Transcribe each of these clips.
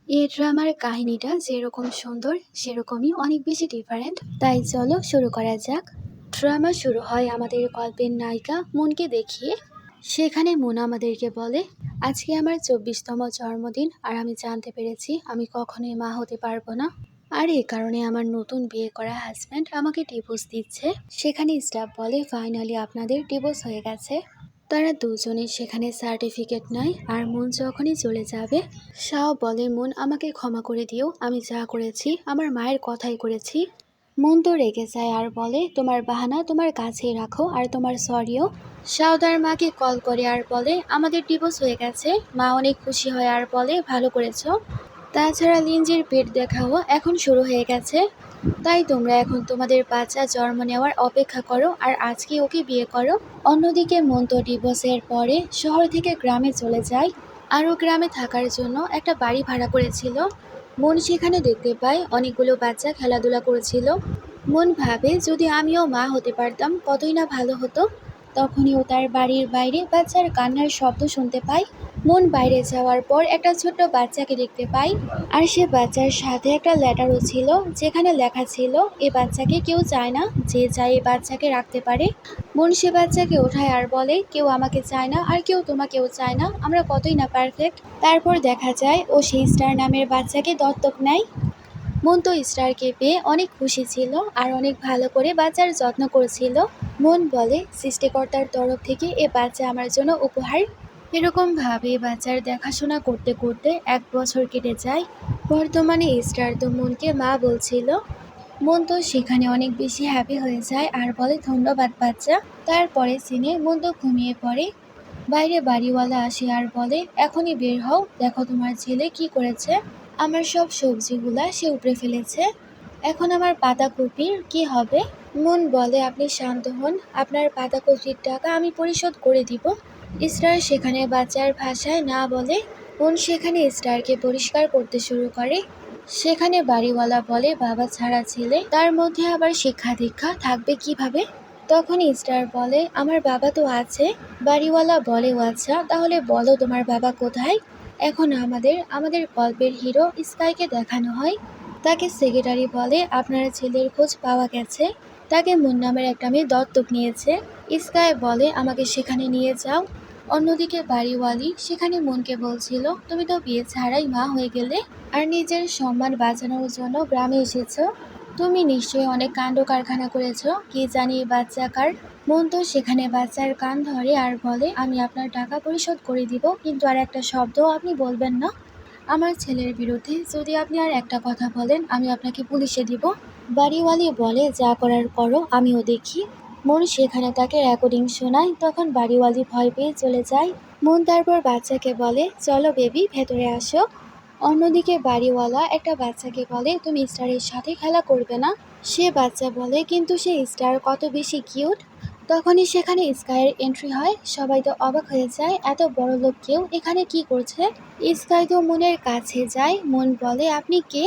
এই ড্রামার কাহিনীটা যেরকম সুন্দর সেরকমই অনেক বেশি ডিফারেন্ট। তাই চলো শুরু করা যাক। ড্রামা শুরু হয় আমাদের গল্পের নায়িকা মুনকে দেখিয়ে। সেখানে মুন আমাদেরকে বলে, আজকে আমার 24তম জন্মদিন আর আমি জানতে পেরেছি আমি কখনোই মা হতে পারবো না। আর এই কারণে আমার নতুন বিয়ে করা হাজব্যান্ড আমাকে ডিভোর্স দিচ্ছে। সেখানে স্টাফ বলে, ফাইনালি আপনাদের ডিভোর্স হয়ে গেছে। তারা দুজনে সেখানে সার্টিফিকেট নেয় আর মুন যখনই চলে যাবে, শাও বলে, মুন আমাকে ক্ষমা করে দিও, আমি যা করেছি আমার মায়ের কথাই করেছি। মুন তো রেগে যায় আর বলে, তোমার বাহানা তোমার কাছেই রাখো আর তোমার সরিও। শাও তার মাকে কল করে আর বলে, আমাদের ডিভোর্স হয়ে গেছে। মা অনেক খুশি হয় আর বলে, ভালো করেছো। তাছাড়া লিনজির পেট দেখাও এখন শুরু হয়ে গেছে। তাই তোমরা এখন তোমাদের বাচ্চা জন্ম নেওয়ার অপেক্ষা করো আর আজকে ওকে বিয়ে করো। অন্যদিকে মন্ত ডিভোর্সের পরে শহর থেকে গ্রামে চলে যায়। আরও গ্রামে থাকার জন্য একটা বাড়ি ভাড়া করেছিল। মন সেখানে দেখতে পায় অনেকগুলো বাচ্চা খেলাধুলা করেছিল। মন ভাবে, যদি আমিও মা হতে পারতাম কতই না ভালো হতো। তখনই ও তার বাড়ির বাইরে বাচ্চার কান্নার শব্দ শুনতে পায়। মন বাইরে যাওয়ার পর একটা ছোট্ট বাচ্চাকে দেখতে পায়। আর সে বাচ্চার সাথে একটা লেটারও ছিল, যেখানে লেখা ছিল, এ বাচ্চাকে কেউ চায় না, যে চায় এই বাচ্চাকে রাখতে পারে। মন সে বাচ্চাকে ওঠায় আর বলে, কেউ আমাকে চায় না আর কেউ তোমাকেও চায় না, আমরা কতই না পারফেক্ট। তারপর দেখা যায় ও সেই স্টার নামের বাচ্চাকে দত্তক নেয়। মন তো স্টারকে পেয়ে অনেক খুশি ছিল আর অনেক ভালো করে বাচ্চার যত্ন করেছিল। মন বলে, সৃষ্টিকর্তার তরফ থেকে এ বাচ্চা আমার জন্য উপহার। এরকম ভাবে বাচ্চার দেখাশোনা করতে করতে 1 বছর কেটে যায়। বর্তমানে স্টার তো মনকে মা বলছিল। মন তো সেখানে অনেক বেশি হ্যাপি হয়ে যায় আর বলে, ধন্যবাদ বাচ্চা। তারপরে সিনে মন তো ঘুমিয়ে পড়ে। বাইরে বাড়িওয়ালা আসে আর বলে, এখনই বের হও, দেখো তোমার ছেলে কি করেছে। আমার সব সবজিগুলা সে উপড়ে ফেলেছে। এখন আমার পাতাকপির কি হবে? মন বলে, আপনি শান্ত হন, আপনার পাতাকপির টাকা আমি পরিশোধ করে দিব। স্টার সেখানে বাচ্চার ভাষায় না বলে। মন সেখানে স্টারকে পরিষ্কার করতে শুরু করে। সেখানে বাড়িওয়ালা বলে, বাবা ছাড়া ছেলে, তার মধ্যে আবার শিক্ষা দীক্ষা থাকবে কিভাবে? তখন স্টার বলে, আমার বাবা তো আছে। বাড়িওয়ালা বলে, ও আচ্ছা, তাহলে বলো তোমার বাবা কোথায়? এখন আমাদের গল্পের হিরো স্কাইকে দেখানো হয়। তাকে সেক্রেটারি বলে, আপনার ছেলের খোঁজ পাওয়া গেছে। তাকে মুন নামের একটা মেয়ে দত্তক নিয়েছে। স্কাই বলে, আমাকে সেখানে নিয়ে যাও। অন্যদিকে বাড়িওয়ালি সেখানে মনকে বলছিল, তুমি তো বিয়ে ছাড়াই মা হয়ে গেলে আর নিজের সম্মান বাঁচানোর জন্য গ্রামে এসেছো। তুমি নিশ্চয়ই অনেক কাণ্ড কারখানা করেছো, কি জানি এই বাচ্চা কার। মন তো সেখানে বাচ্চার কান ধরে আর বলে, আমি আপনার টাকা পরিশোধ করে দিব, কিন্তু আর একটা শব্দও আপনি বলবেন না। আমার ছেলের বিরুদ্ধে যদি আপনি আর একটা কথা বলেন, আমি আপনাকে পুলিশে দিব। বাড়িওয়ালি বলে, যা করার করো, আমিও দেখি। মন সেখানে তাকে রেকর্ডিং শোনায়। তখন বাড়িওয়ালি ভয় পেয়ে চলে যায়। মন তারপর বাচ্চাকে বলে, চলো বেবি, ভেতরে আসো। অন্যদিকে বাড়িওয়ালা একটা বাচ্চাকে বলে, তুমি স্টারের সাথে খেলা করবে না। সে বাচ্চা বলে, কিন্তু সে স্টার কত বেশি কিউট। তখনই সেখানে স্কাইয়ের এন্ট্রি হয়। সবাই তো অবাক হয়ে যায়, এত বড় লোক কেউ এখানে কি করছে। স্কাই তো মনের কাছে যায়। মন বলে, আপনি কে?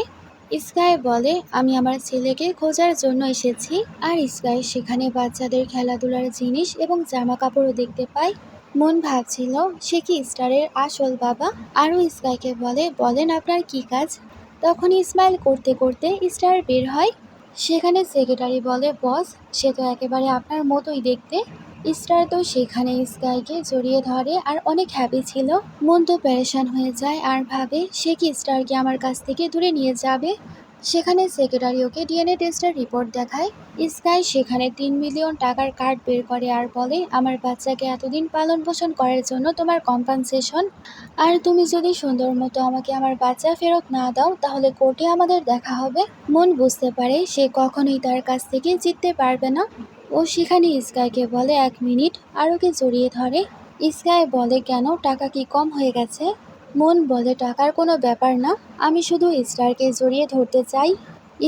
স্কাই বলে, আমি আমার ছেলেকে খোঁজার জন্য এসেছি। আর স্কাই সেখানে বাচ্চাদের খেলাধুলার জিনিস এবং জামা কাপড়ও দেখতে পায়। মন ভাবছিল, সে কি স্টারের আসল বাবা? আরও স্কাইকে বলে, বলেন আপনার কি কাজ? তখনই স্মাইল করতে করতে স্টার বের হয়। সেখানে সেক্রেটারি বলে, বস, সে তো একেবারে আপনার মতোই দেখতে। স্টার তো সেখানে স্কাইকে জড়িয়ে ধরে আর অনেক হ্যাপি ছিল। মন তো প্যারেশান হয়ে যায় আর ভাবে, সে কি স্টারকে আমার কাছ থেকে দূরে নিয়ে যাবে। সেখানে সেক্রেটারি ওকে ডিএনএ টেস্টের রিপোর্ট দেখায়। স্কাই সেখানে 3 মিলিয়ন টাকার কার্ড বের করে আর বলে, আমার বাচ্চাকে এতদিন পালন পোষণ করার জন্য তোমার কম্পেনসেশন। আর তুমি যদি সুন্দর মতো আমাকে আমার বাচ্চা ফেরত না দাও, তাহলে কোর্টে আমাদের দেখা হবে। মন বুঝতে পারে সে কখনোই তার কাছ থেকে জিততে পারবে না। ও সেখানে স্কাইকে বলে, 1 মিনিট, আর ওকে জড়িয়ে ধরে। স্কাই বলে, কেন, টাকা কি কম হয়ে গেছে? মন বলে, টাকার কোনো ব্যাপার না, আমি শুধু স্টারকে জড়িয়ে ধরতে চাই।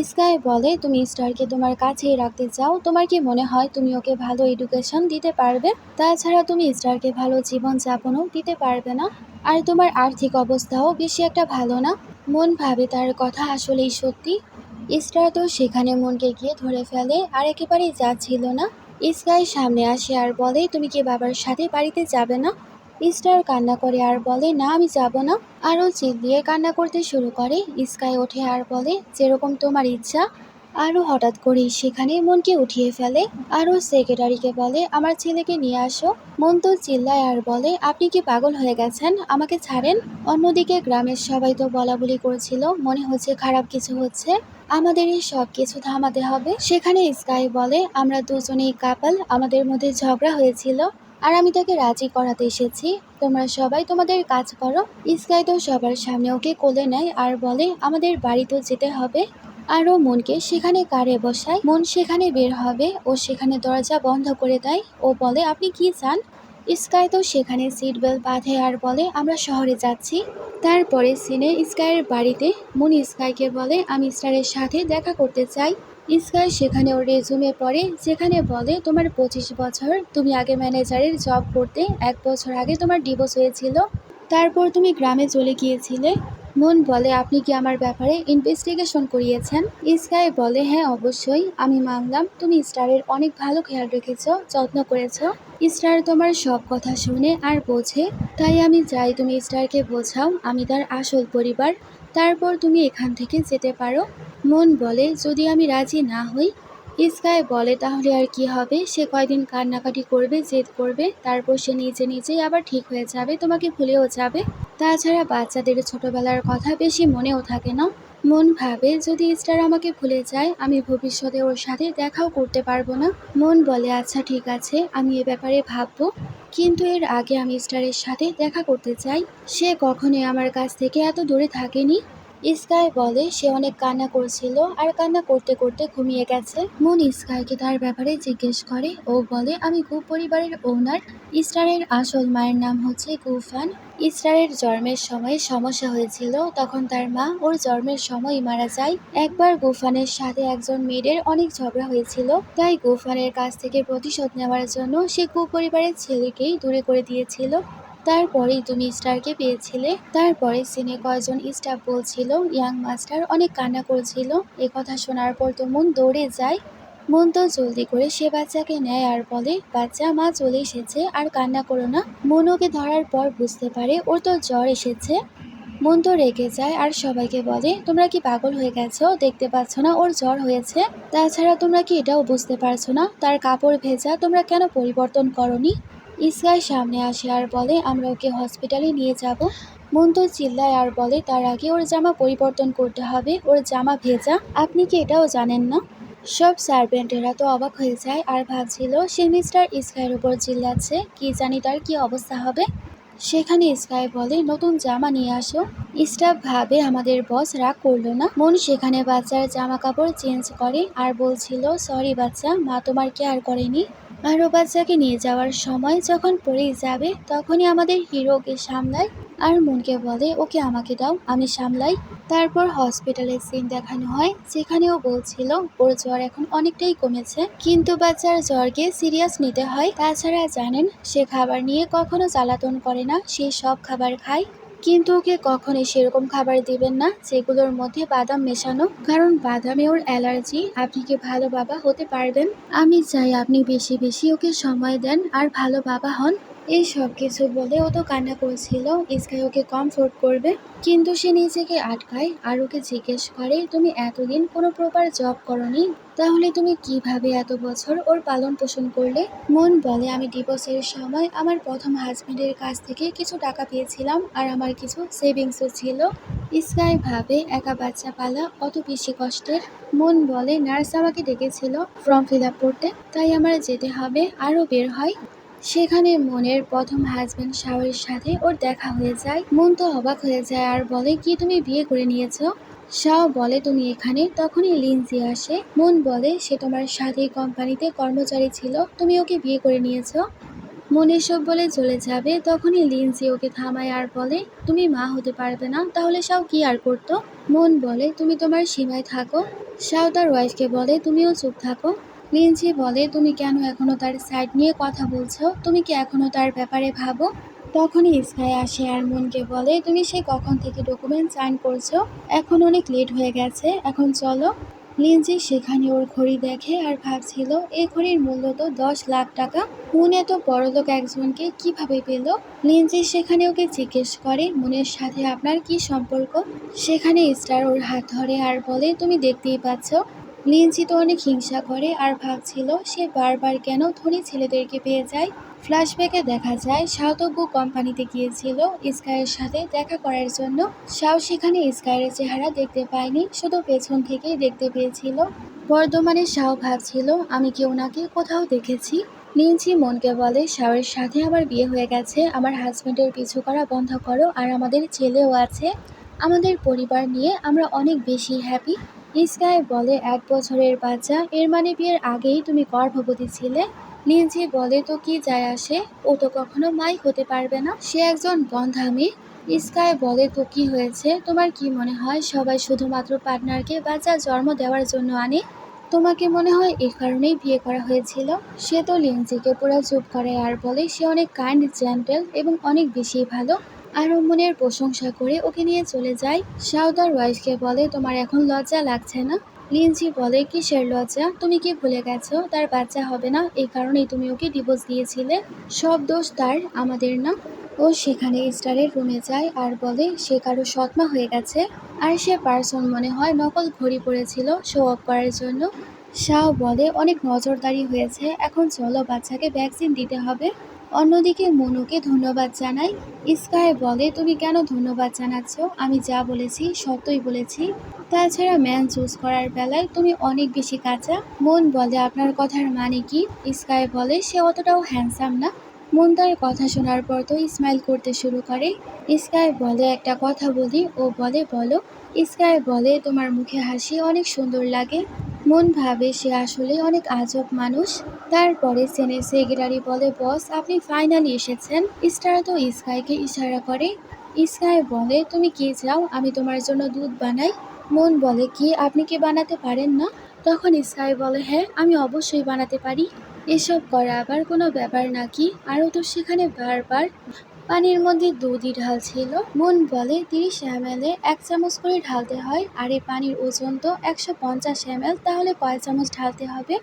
স্কাই বলে, তুমি স্টারকে তোমার কাছেই রাখতে চাও? তোমার কি মনে হয় তুমি ওকে ভালো এডুকেশন দিতে পারবে? তাছাড়া তুমি স্টারকে ভালো জীবন যাপনও দিতে পারবে না। আর তোমার আর্থিক অবস্থাও বেশি একটা ভালো না। মন ভাবে তার কথা আসলেই সত্যি। স্টার তো সেখানে মনকে গিয়ে ধরে ফেলে আর একেবারেই যাচ্ছিল না। স্কাই সামনে আসে আর বলে, তুমি কি বাবার সাথে বাড়িতে যাবে না? স্টার কান্না করে আর বলে না আমি যাব না। আরও চিল্লিয়ে কান্না করতে শুরু করে। স্কাই ওঠে আর বলে যেরকম তোমার ইচ্ছা। আরও হঠাৎ করেই সেখানে মনকে উঠিয়ে ফেলে। আরও সেক্রেটারিকে বলে আমার ছেলেকে নিয়ে আসো। মন তো চিল্লায় আর বলে আপনি কি পাগল হয়ে গেছেন, আমাকে ছাড়েন। অন্যদিকে গ্রামের সবাই তো বলাবলি করছিল, মনে হচ্ছে খারাপ কিছু হচ্ছে, আমাদের এই সব কিছু থামাতে হবে। সেখানে স্কাই বলে আমরা দুজনেই কাপল, আমাদের মধ্যে ঝগড়া হয়েছিল আর আমি তাকে রাজি করাতে এসেছি, তোমরা সবাই তোমাদের কাজ করো। স্কাই তো সবার সামনে ওকে কোলে নেয় আর বলে আমাদের বাড়ি তো যেতে হবে। আরও মনকে সেখানে কারে বসায়। মন সেখানে বের হবে, ও সেখানে দরজা বন্ধ করে দেয়। ও বলে আপনি কি চান। স্কাই তো সেখানে সিট বেল্ট বাঁধে আর বলে আমরা শহরে যাচ্ছি। তারপরে সিনে স্কাইয়ের বাড়িতে মুন স্কাইকে বলে আমি স্টারের সাথে দেখা করতে চাই। স্কাই সেখানে ওর রেজুমে পড়ে, যেখানে বলে তোমার 25 বছর, তুমি আগে ম্যানেজারের জব করতে, 1 বছর আগে তোমার ডিভোর্স হয়েছিল, তারপর তুমি গ্রামে চলে গিয়েছিলে। মন বলে আপনি কি আমার ব্যাপারে ইনভেস্টিগেশন করিয়েছেন। স্কাই বলে হ্যাঁ অবশ্যই, আমি মানলাম তুমি স্টারের অনেক ভালো খেয়াল রেখেছ, যত্ন করেছ। স্টার তোমার সব কথা শুনে আর বোঝে, তাই আমি চাই তুমি স্টারকে বোঝাও আমি তার আসল পরিবার, তারপর তুমি এখান থেকে যেতে পারো। মন বলে যদি আমি রাজি না হই। স্কাই বলে তাহলে আর কি হবে, সে কয়দিন কান্নাকাটি করবে, জেদ করবে, তারপর সে নিজে নিজেই আবার ঠিক হয়ে যাবে, তোমাকে ভুলেও যাবে। তাছাড়া বাচ্চাদের ছোটবেলার কথা বেশি মনেও থাকে না। মন ভাবে যদি স্টার আমাকে ভুলে যায় আমি ভবিষ্যতে ওর সাথে দেখাও করতে পারবো না। মন বলে আচ্ছা ঠিক আছে, আমি এ ব্যাপারে ভাববো, কিন্তু এর আগে আমি স্টারের সাথে দেখা করতে চাই, সে কখনোই আমার কাছ থেকে এত দূরে থাকেনি। স্কাই বলে সে অনেক কান্না করছিল আর কান্না করতে করতে ঘুমিয়ে গেছে। মন স্কাইকে তার ব্যাপারে জিজ্ঞেস করে, ও বলে আমি গু পরিবারের ওনার। স্টারের আসল মায়ের নাম হচ্ছে গুফান। স্টারের জন্মের সময় সমস্যা হয়েছিল, তখন তার মা ওর জন্মের সময় মারা যায়। একবার গুফানের সাথে একজন মেয়েদের অনেক ঝগড়া হয়েছিল, তাই গুফানের কাছ থেকে প্রতিশোধ নেওয়ার জন্য সে গু পরিবারের ছেলেকেই দূরে করে দিয়েছিল। তারপরেই তুমি স্টারকে পেয়েছিলে। তারপরে সিনে কয়েকজন স্টাফ বলছিল ইয়াং মাস্টার অনেক কান্না করছিল, এ কথা শোনার পর তো মন দৌড়ে যায়। মন তো জলদি করে সে বাচ্চাকে নেয় আর বলে বাচ্চা মা চলে এসেছে, আর কান্না করো না। মন ওকে ধরার পর বুঝতে পারে ওর তো জ্বর এসেছে। মন তো রেগে যায় আর সবাইকে বলে তোমরা কি পাগল হয়ে গেছো, দেখতে পাচ্ছ না ওর জ্বর হয়েছে। তাছাড়া তোমরা কি এটাও বুঝতে পারছো না তার কাপড় ভেজা, তোমরা কেন পরিবর্তন করনি। স্কাই সামনে আসে আর বলে আমরা ওকে হসপিটালে নিয়ে যাব। মন তো চিল্লায় আর বলে তার আগে ওর জামা পরিবর্তন করতে হবে, ওর জামা ভেজা, আপনি কি এটাও জানেন না। সব সার্ভেন্টেরা তো অবাক হয়ে যায় আর ভাবছিল সে মিস্টার স্কাইয়ের উপর চিল্লাচ্ছে, কি জানি তার কি অবস্থা হবে। সেখানে স্কাই বলে নতুন জামা নিয়ে আসো। স্টাফ ভাবে আমাদের বস রাগ করলো না। মন সেখানে বাচ্চার জামা কাপড় চেঞ্জ করে আর বলছিল সরি বাচ্চা, মা তোমার কেয়ার করেনি। আর ও বাচ্চাকে নিয়ে যাওয়ার সময় যখন পড়ে যাবে তখনই আমাদের হিরো ওকে সামলায় আর মনকে বলে ওকে আমাকে দাও, আমি সামলাই। তারপর হসপিটালের সিন দেখানো হয়, যেখানেও বলছিল ওর জ্বর এখন অনেকটাই কমেছে, কিন্তু বাচ্চার জ্বরকে সিরিয়াস নিতে হয়। তাছাড়া জানেন সে খাবার নিয়ে কখনো জ্বালাতন করে না, সে সব খাবার খায়, কিন্তু ওকে কখনোই সেরকম খাবার দিবেন না যেগুলোর মধ্যে বাদাম মেশানো, কারণ বাদামে ওর অ্যালার্জি। আপনি কি ভালো বাবা হতে পারবেন, আমি চাই আপনি বেশি বেশি ওকে সময় দেন আর ভালো বাবা হন। এই সব কিছু বলে ও তো কান্না করছিল, স্কাই ওকে কমফোর্ট করবে, কিন্তু সে নিজেকে আটকায় আর ওকে জিজ্ঞেস করে তুমি এতদিন কোনো প্রপার জব করনি, তাহলে তুমি কিভাবে এত বছর ওর পালন পোষণ করলে। মন বলে আমি ডিভোর্সের সময় আমার প্রথম হাজবেন্ডের কাছ থেকে কিছু টাকা পেয়েছিলাম আর আমার কিছু সেভিংসও ছিল। স্কাই ভাবে একা বাচ্চা পালা অত বেশি কষ্টের। মন বলে নার্স আমাকে ডেকেছিল ফর্ম ফিল আপ করতে, তাই আমার যেতে হবে। আরও বের হয়, সেখানে মনের প্রথম হাজবেন্ড শাওয়ের সাথে ওর দেখা হয়ে যায়। মন তো অবাক হয়ে যায় আর বলে কি তুমি বিয়ে করে নিয়েছো। শাও বলে তুমি এখানে, তখনই লিনজি আসে। মন বলে সে তোমার সাথেই কোম্পানিতে কর্মচারী ছিল, তুমি ওকে বিয়ে করে নিয়েছো। মন এসব বলে চলে যাবে, তখনই লিনজি ওকে থামায় আর বলে তুমি মা হতে পারবে না, তাহলে শাও কি আর করতো। মন বলে তুমি তোমার সীমায় থাকো। শাও তার ওয়াইফকে বলে তুমিও চুপ থাকো। লিনজি বলে তুমি কেন এখনো তার সাইড নিয়ে কথা বলছো, তুমি কি এখনো তার ব্যাপারে ভাবো। তখনই স্কাই আসে আর মনকে বলে তুমি সেই কখন থেকে ডকুমেন্ট সাইন করছো, এখন অনেক লেট হয়ে গেছে, এখন চলো। লিনজি সেখানে ওর ঘড়ি দেখে আর ভাবছিল এই ঘড়ির মূল্য তো 10 লাখ টাকা। মুন এত বড়লোক একজনকে কিভাবে পেল। লিনজি সেখানে ওকে জিজ্ঞেস করে মুনের সাথে আপনার কি সম্পর্ক। সেখানে স্টার ওর হাত ধরে আর বলে তুমি দেখতেই পাচ্ছ। লিনজি তো অনেক হিংসা করে আর ভাবছিল সে বারবার কেন ধনী ছেলেদেরকে পেয়ে যায়। ফ্ল্যাশব্যাকে দেখা যায় শাওতব্য কোম্পানিতে গিয়েছিল স্কাইয়ের সাথে দেখা করার জন্য। শাও সেখানে স্কাইয়ের চেহারা দেখতে পায়নি, শুধু পেছন থেকেই দেখতে পেয়েছিল। বর্ধমানে শাও ভাবছিল আমি কি ওনাকে কোথাও দেখেছি। লিনজি মনকে বলে শাওয়ের সাথে আমার বিয়ে হয়ে গেছে, আমার হাজবেন্ডের পিছু করা বন্ধ করো, আর আমাদের ছেলেও আছে। আমাদের পরিবার নিয়ে আমরা অনেক বেশি হ্যাপি। স্কাই বলে 1 বছরের বাচ্চা, এর মানে বিয়ের আগেই তুমি গর্ভবতী ছিলে। লিনজি বলে তো কি যায় আসে, ও তো কখনো মাই হতে পারবে না, সে একজন বন্ধা মেয়ে। স্কাই বলে তো কি হয়েছে, তোমার কি মনে হয় সবাই শুধুমাত্র পার্টনারকে বাচ্চা জন্ম দেওয়ার জন্য আনে? তোমাকে মনে হয় এই কারণেই বিয়ে করা হয়েছিল। সে তো লিনজিকে পুরো চুপ করে আর বলে সে অনেক কাইন্ড, জেন্টেল এবং অনেক বেশি ভালো। আরও মনের প্রশংসা করে ওকে নিয়ে চলে যায়। সাউদার ওয়াইফকে বলে তোমার এখন লজ্জা লাগছে না? লিনজি বলে কিসের লজ্জা, তুমি কি ভুলে গেছো তার বাচ্চা হবে না, এই কারণেই তুমি ওকে ডিভোর্স দিয়েছিলে। সব দোষ তার, আমাদের না। ও সেখানে স্টারের রুমে যায় আর বলে সে কারো সৎমা হয়ে গেছে, আর সে পার্সন মনে হয় নকল ঘড়ি পরেছিল শো অফ করার জন্য। শাও বলে অনেক নজরদারি হয়েছে, এখন চলো বাচ্চাকে ভ্যাকসিন দিতে হবে। অন্যদিকে মনুকে ধন্যবাদ জানাই। স্কাই বলে তুমি কেন ধন্যবাদ জানাচ্ছ, আমি যা বলেছি সত্যই বলেছি। তাছাড়া ম্যান চুজ করার বেলায় তুমি অনেক বেশি কাঁচা। মন বলে আপনার কথার মানে কি। স্কাই বলে সে অতটাও হ্যান্ডসাম না। মন তার কথা শোনার পর তো স্মাইল করতে শুরু করে। স্কাই বলে একটা কথা বলি, ও বলে বলো। স্কাই বলে তোমার মুখে হাসি অনেক সুন্দর লাগে। মন ভাবে সে আসলে অনেক আজব মানুষ। তারপরে সেনের সেক্রেটারি বলে বস আপনি ফাইনালি এসেছেন। স্টার তো স্কাইকে ইশারা করে। স্কাই বলে তুমি কি চাও আমি তোমার জন্য দুধ বানাই। মন বলে কি আপনি কি বানাতে পারেন না? তখন স্কাই বলে হ্যাঁ আমি অবশ্যই বানাতে পারি। এসব করা আবার কোনো ব্যাপার নাকি। আরও তো সেখানে বারবার পানির মধ্যে দুধই ঢালছিল। মন বলে 30 ml 1 চামচ করে ঢালতে হয়, আর এই পানির ওজন তো 150 ml, তাহলে কয় চামচ ঢালতে হবে?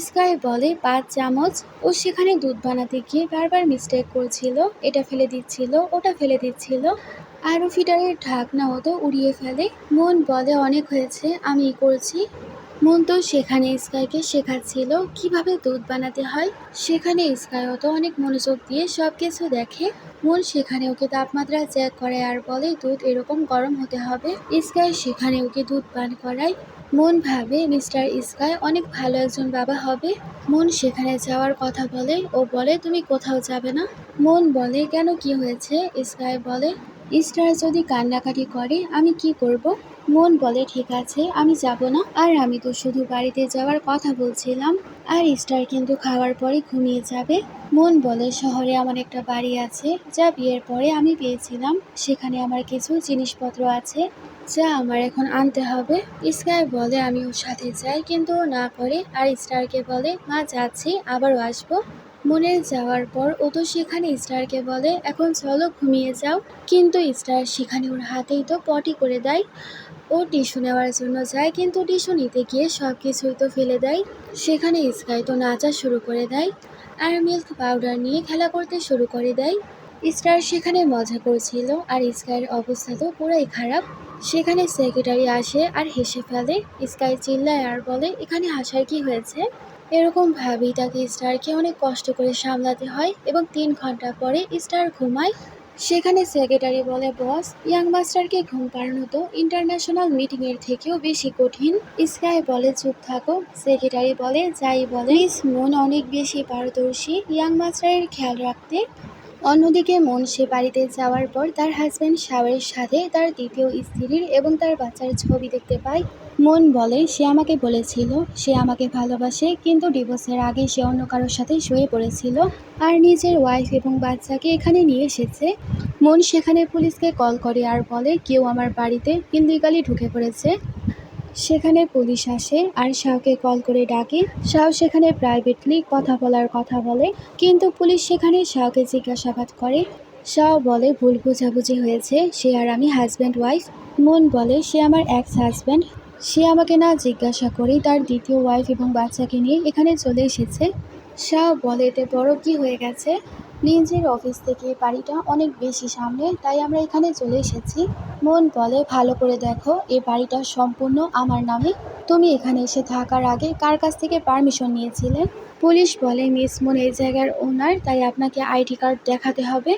স্কাই বলে 5 চামচ। ও সেখানে দুধ বানাতে গিয়ে বারবার মিস্টেক করছিল, এটা ফেলে দিচ্ছিল ওটা ফেলে দিচ্ছিল। আরও ফিটারের ঢাকনাও তো উড়িয়ে ফেলে। মন বলে অনেক হয়েছে, আমি করছি। মন তো সেখানে স্কাইকে শেখাচ্ছিল কিভাবে দুধ বানাতে হয়। সেখানে স্কাইও তো অনেক মনোযোগ দিয়ে সব কিছু দেখে। মন সেখানে ওকে তাপমাত্রা চেক করে আর বলে দুধ এরকম গরম হতে হবে। স্কাই সেখানে ওকে দুধ পান করায়। মন ভাবে মিস্টার স্কাই অনেক ভালো একজন বাবা হবে। মন সেখানে যাওয়ার কথা বলে, ও বলে তুমি কোথাও যাবে না। মন বলে কেন কি হয়েছে? স্কাই বলে স্টার যদি কান্নাকাটি করে আমি কি করব? মন বলে ঠিক আছে আমি যাব না, আর আমি তো শুধু বাড়িতে যাওয়ার কথা বলছিলাম। আর স্টার কিন্তু খাওয়ার পরে ঘুমিয়ে যাবে। মন বলে শহরে আমার একটা বাড়ি আছে যা বিয়ের পরে আমি পেয়েছিলাম, সেখানে আমার কিছু জিনিসপত্র আছে যা আমার এখন আনতে হবে। স্কাই বলে আমি ওর সাথে যাই, কিন্তু ও না করে আর স্টারকে বলে মা যাচ্ছি আবারও আসবো। মনের যাওয়ার পর ও তো সেখানে স্টারকে বলে এখন চলো ঘুমিয়ে যাও, কিন্তু স্টার সেখানে ওর হাতেই তো পটি করে দেয়। ও টিস্যু নেওয়ার জন্য যায়, কিন্তু টিস্যু নিতে গিয়ে সব কিছুই তো ফেলে দেয়। সেখানে স্কাই তো নাচা শুরু করে দেয় আর মিল্ক পাউডার নিয়ে খেলা করতে শুরু করে দেয়। স্টার সেখানে মজা করছিল আর স্কাইয়ের অবস্থা তো পুরাই খারাপ। সেখানে সেক্রেটারি আসে আর হেসে ফেলে। স্কাই চিল্লায় আর বলে এখানে হাসার কি হয়েছে। এরকম ভাবেই তাকে স্টারকে অনেক কষ্ট করে সামলাতে হয় এবং 3 ঘন্টা পরে স্টার ঘুমায়। সেখানে সেক্রেটারি বলে বস ইয়াং মাস্টারকে ঘুম পাড়ানো তো ইন্টারন্যাশনাল মিটিংয়ের থেকেও বেশি কঠিন। স্কাই বলে চুপ থাকো। সেক্রেটারি বলে যাই বলে মিস মুন অনেক বেশি পারদর্শী ইয়াং মাস্টারের খেয়াল রাখতে। অন্যদিকে মন সে বাড়িতে যাওয়ার পর তার হাজব্যান্ড শাওয়ের সাথে তার দ্বিতীয় স্ত্রীর এবং তার বাচ্চার ছবি দেখতে পায়। মন বলে সে আমাকে বলেছিল সে আমাকে ভালোবাসে, কিন্তু ডিভোর্সের আগে সে অন্য কারোর সাথে শুয়ে পড়েছিল আর নিজের ওয়াইফ এবং বাচ্চাকে এখানে নিয়ে এসেছে। মন সেখানে পুলিশকে কল করে আর বলে কেউ আমার বাড়িতে ইললিগালি ঢুকে পড়েছে। সেখানে পুলিশ আসে আর শাওকে কল করে ডাকে। শাও সেখানে প্রাইভেটলি কথা বলার কথা বলে, কিন্তু পুলিশ সেখানে শাওকে জিজ্ঞাসাবাদ করে। শাও বলে ভুল বোঝাবুঝি হয়েছে, সে আর আমি হাজব্যান্ড ওয়াইফ। মন বলে সে আমার এক্স হাজব্যান্ড। সে আমাকে না জিজ্ঞাসা করেই তার দ্বিতীয় ওয়াইফ এবং বাচ্চাকে নিয়ে এখানে চলে এসেছে। শাহ বলে, এতে বড় কি হয়ে গেছে? লিঞ্জির অফিস থেকে বাড়িটা অনেক বেশি সামনে, তাই আমরা এখানে চলে এসেছি। মন বলে, ভালো করে দেখো, এ বাড়িটা সম্পূর্ণ আমার নামে। তুমি এখানে এসে থাকার আগে কার কাছ থেকে পারমিশন নিয়েছিলে? পুলিশ বলে, মিস মুন এই জায়গার ওনার, তাই আপনাকে আইডি কার্ড দেখাতে হবে।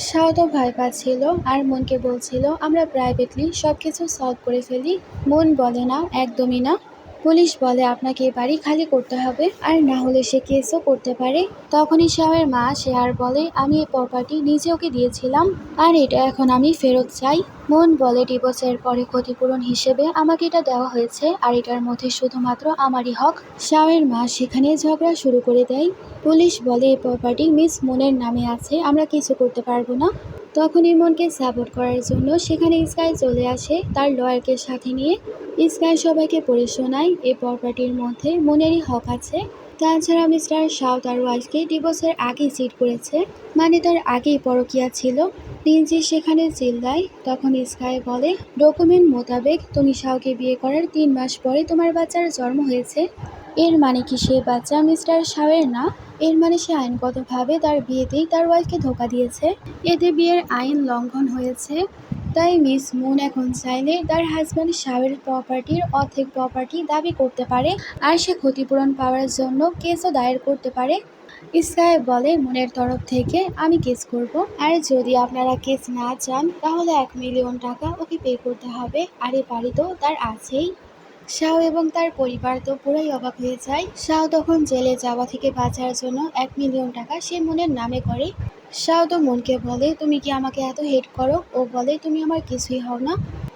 শাহ তো ভয় পাচ্ছিল আর মনকে বলছিল আমরা প্রাইভেটলি সব কিছু সলভ করে ফেলি। মন বলে, না, একদমই না। পুলিশ বলে, আপনাকে এ বাড়ি খালি করতে হবে, আর না হলে সে কেসও করতে পারে। তখনই শাহের মা সে আর বলে, আমি এই প্রপার্টি নিজে ওকে দিয়েছিলাম, আর এটা এখন আমি ফেরত চাই। মন বলে, ডিভোর্সের পরে ক্ষতিপূরণ হিসেবে আমাকে এটা দেওয়া হয়েছে, আর এটার মধ্যে শুধুমাত্র আমারই হক। শাহের মা সেখানে ঝগড়া শুরু করে দেয়। পুলিশ বলে, এই প্রপার্টি মিস মুনের নামে আছে, আমরা কিছু করতে পারবো না। তখনই মনকে সাপোর্ট করার জন্য সেখানে স্কাই চলে আসে তার লয়ারকে সাথে নিয়ে। স্কাই সবাইকে পড়ে শোনায় এই প্রপার্টির মধ্যে মনেরই হক আছে। তাছাড়া মিস্টার শাহ তার ওয়াইফকে ডিভোর্সের আগেই চিট করেছে, মানে তার আগেই পরকীয়া ছিল। লিঞ্জি সেখানে চিল্লায়। তখন স্কাই বলে, ডকুমেন্ট মোতাবেক তুমি শাহকে বিয়ে করার 3 মাস পরে তোমার বাচ্চার জন্ম হয়েছে। এর মানে কি সে বাচ্চা মিস্টার শাহের না? এর মানে সে আইনগতভাবে তার বিয়েতেই তার ওয়াইফকে ধোকা দিয়েছে। এতে বিয়ের আইন লঙ্ঘন হয়েছে। তাই মিস মুন এখন চাইলে তার হাজব্যান্ড শাহের প্রপার্টির অর্ধেক প্রপার্টি দাবি করতে পারে, আর সে ক্ষতিপূরণ পাওয়ার জন্য কেসও দায়ের করতে পারে। স্কাই বলে, মুনের তরফ থেকে আমি কেস করব, আর যদি আপনারা কেস না চান তাহলে 1 মিলিয়ন টাকা ওকে পে করতে হবে, আর এ বাড়ি তো তার আছেই। শাহ এবং তার পরিবার তো পুরাই অবাক হয়ে যায়। শাহ তখন জেলে যাওয়া থেকে বাঁচার জন্য 1 মিলিয়ন টাকা সে মনের নামে করে। শাহ তো মনকে বলে, তুমি কি আমাকে এত হেট করো? ও বলে, তুমি আমার কিছুই হও না,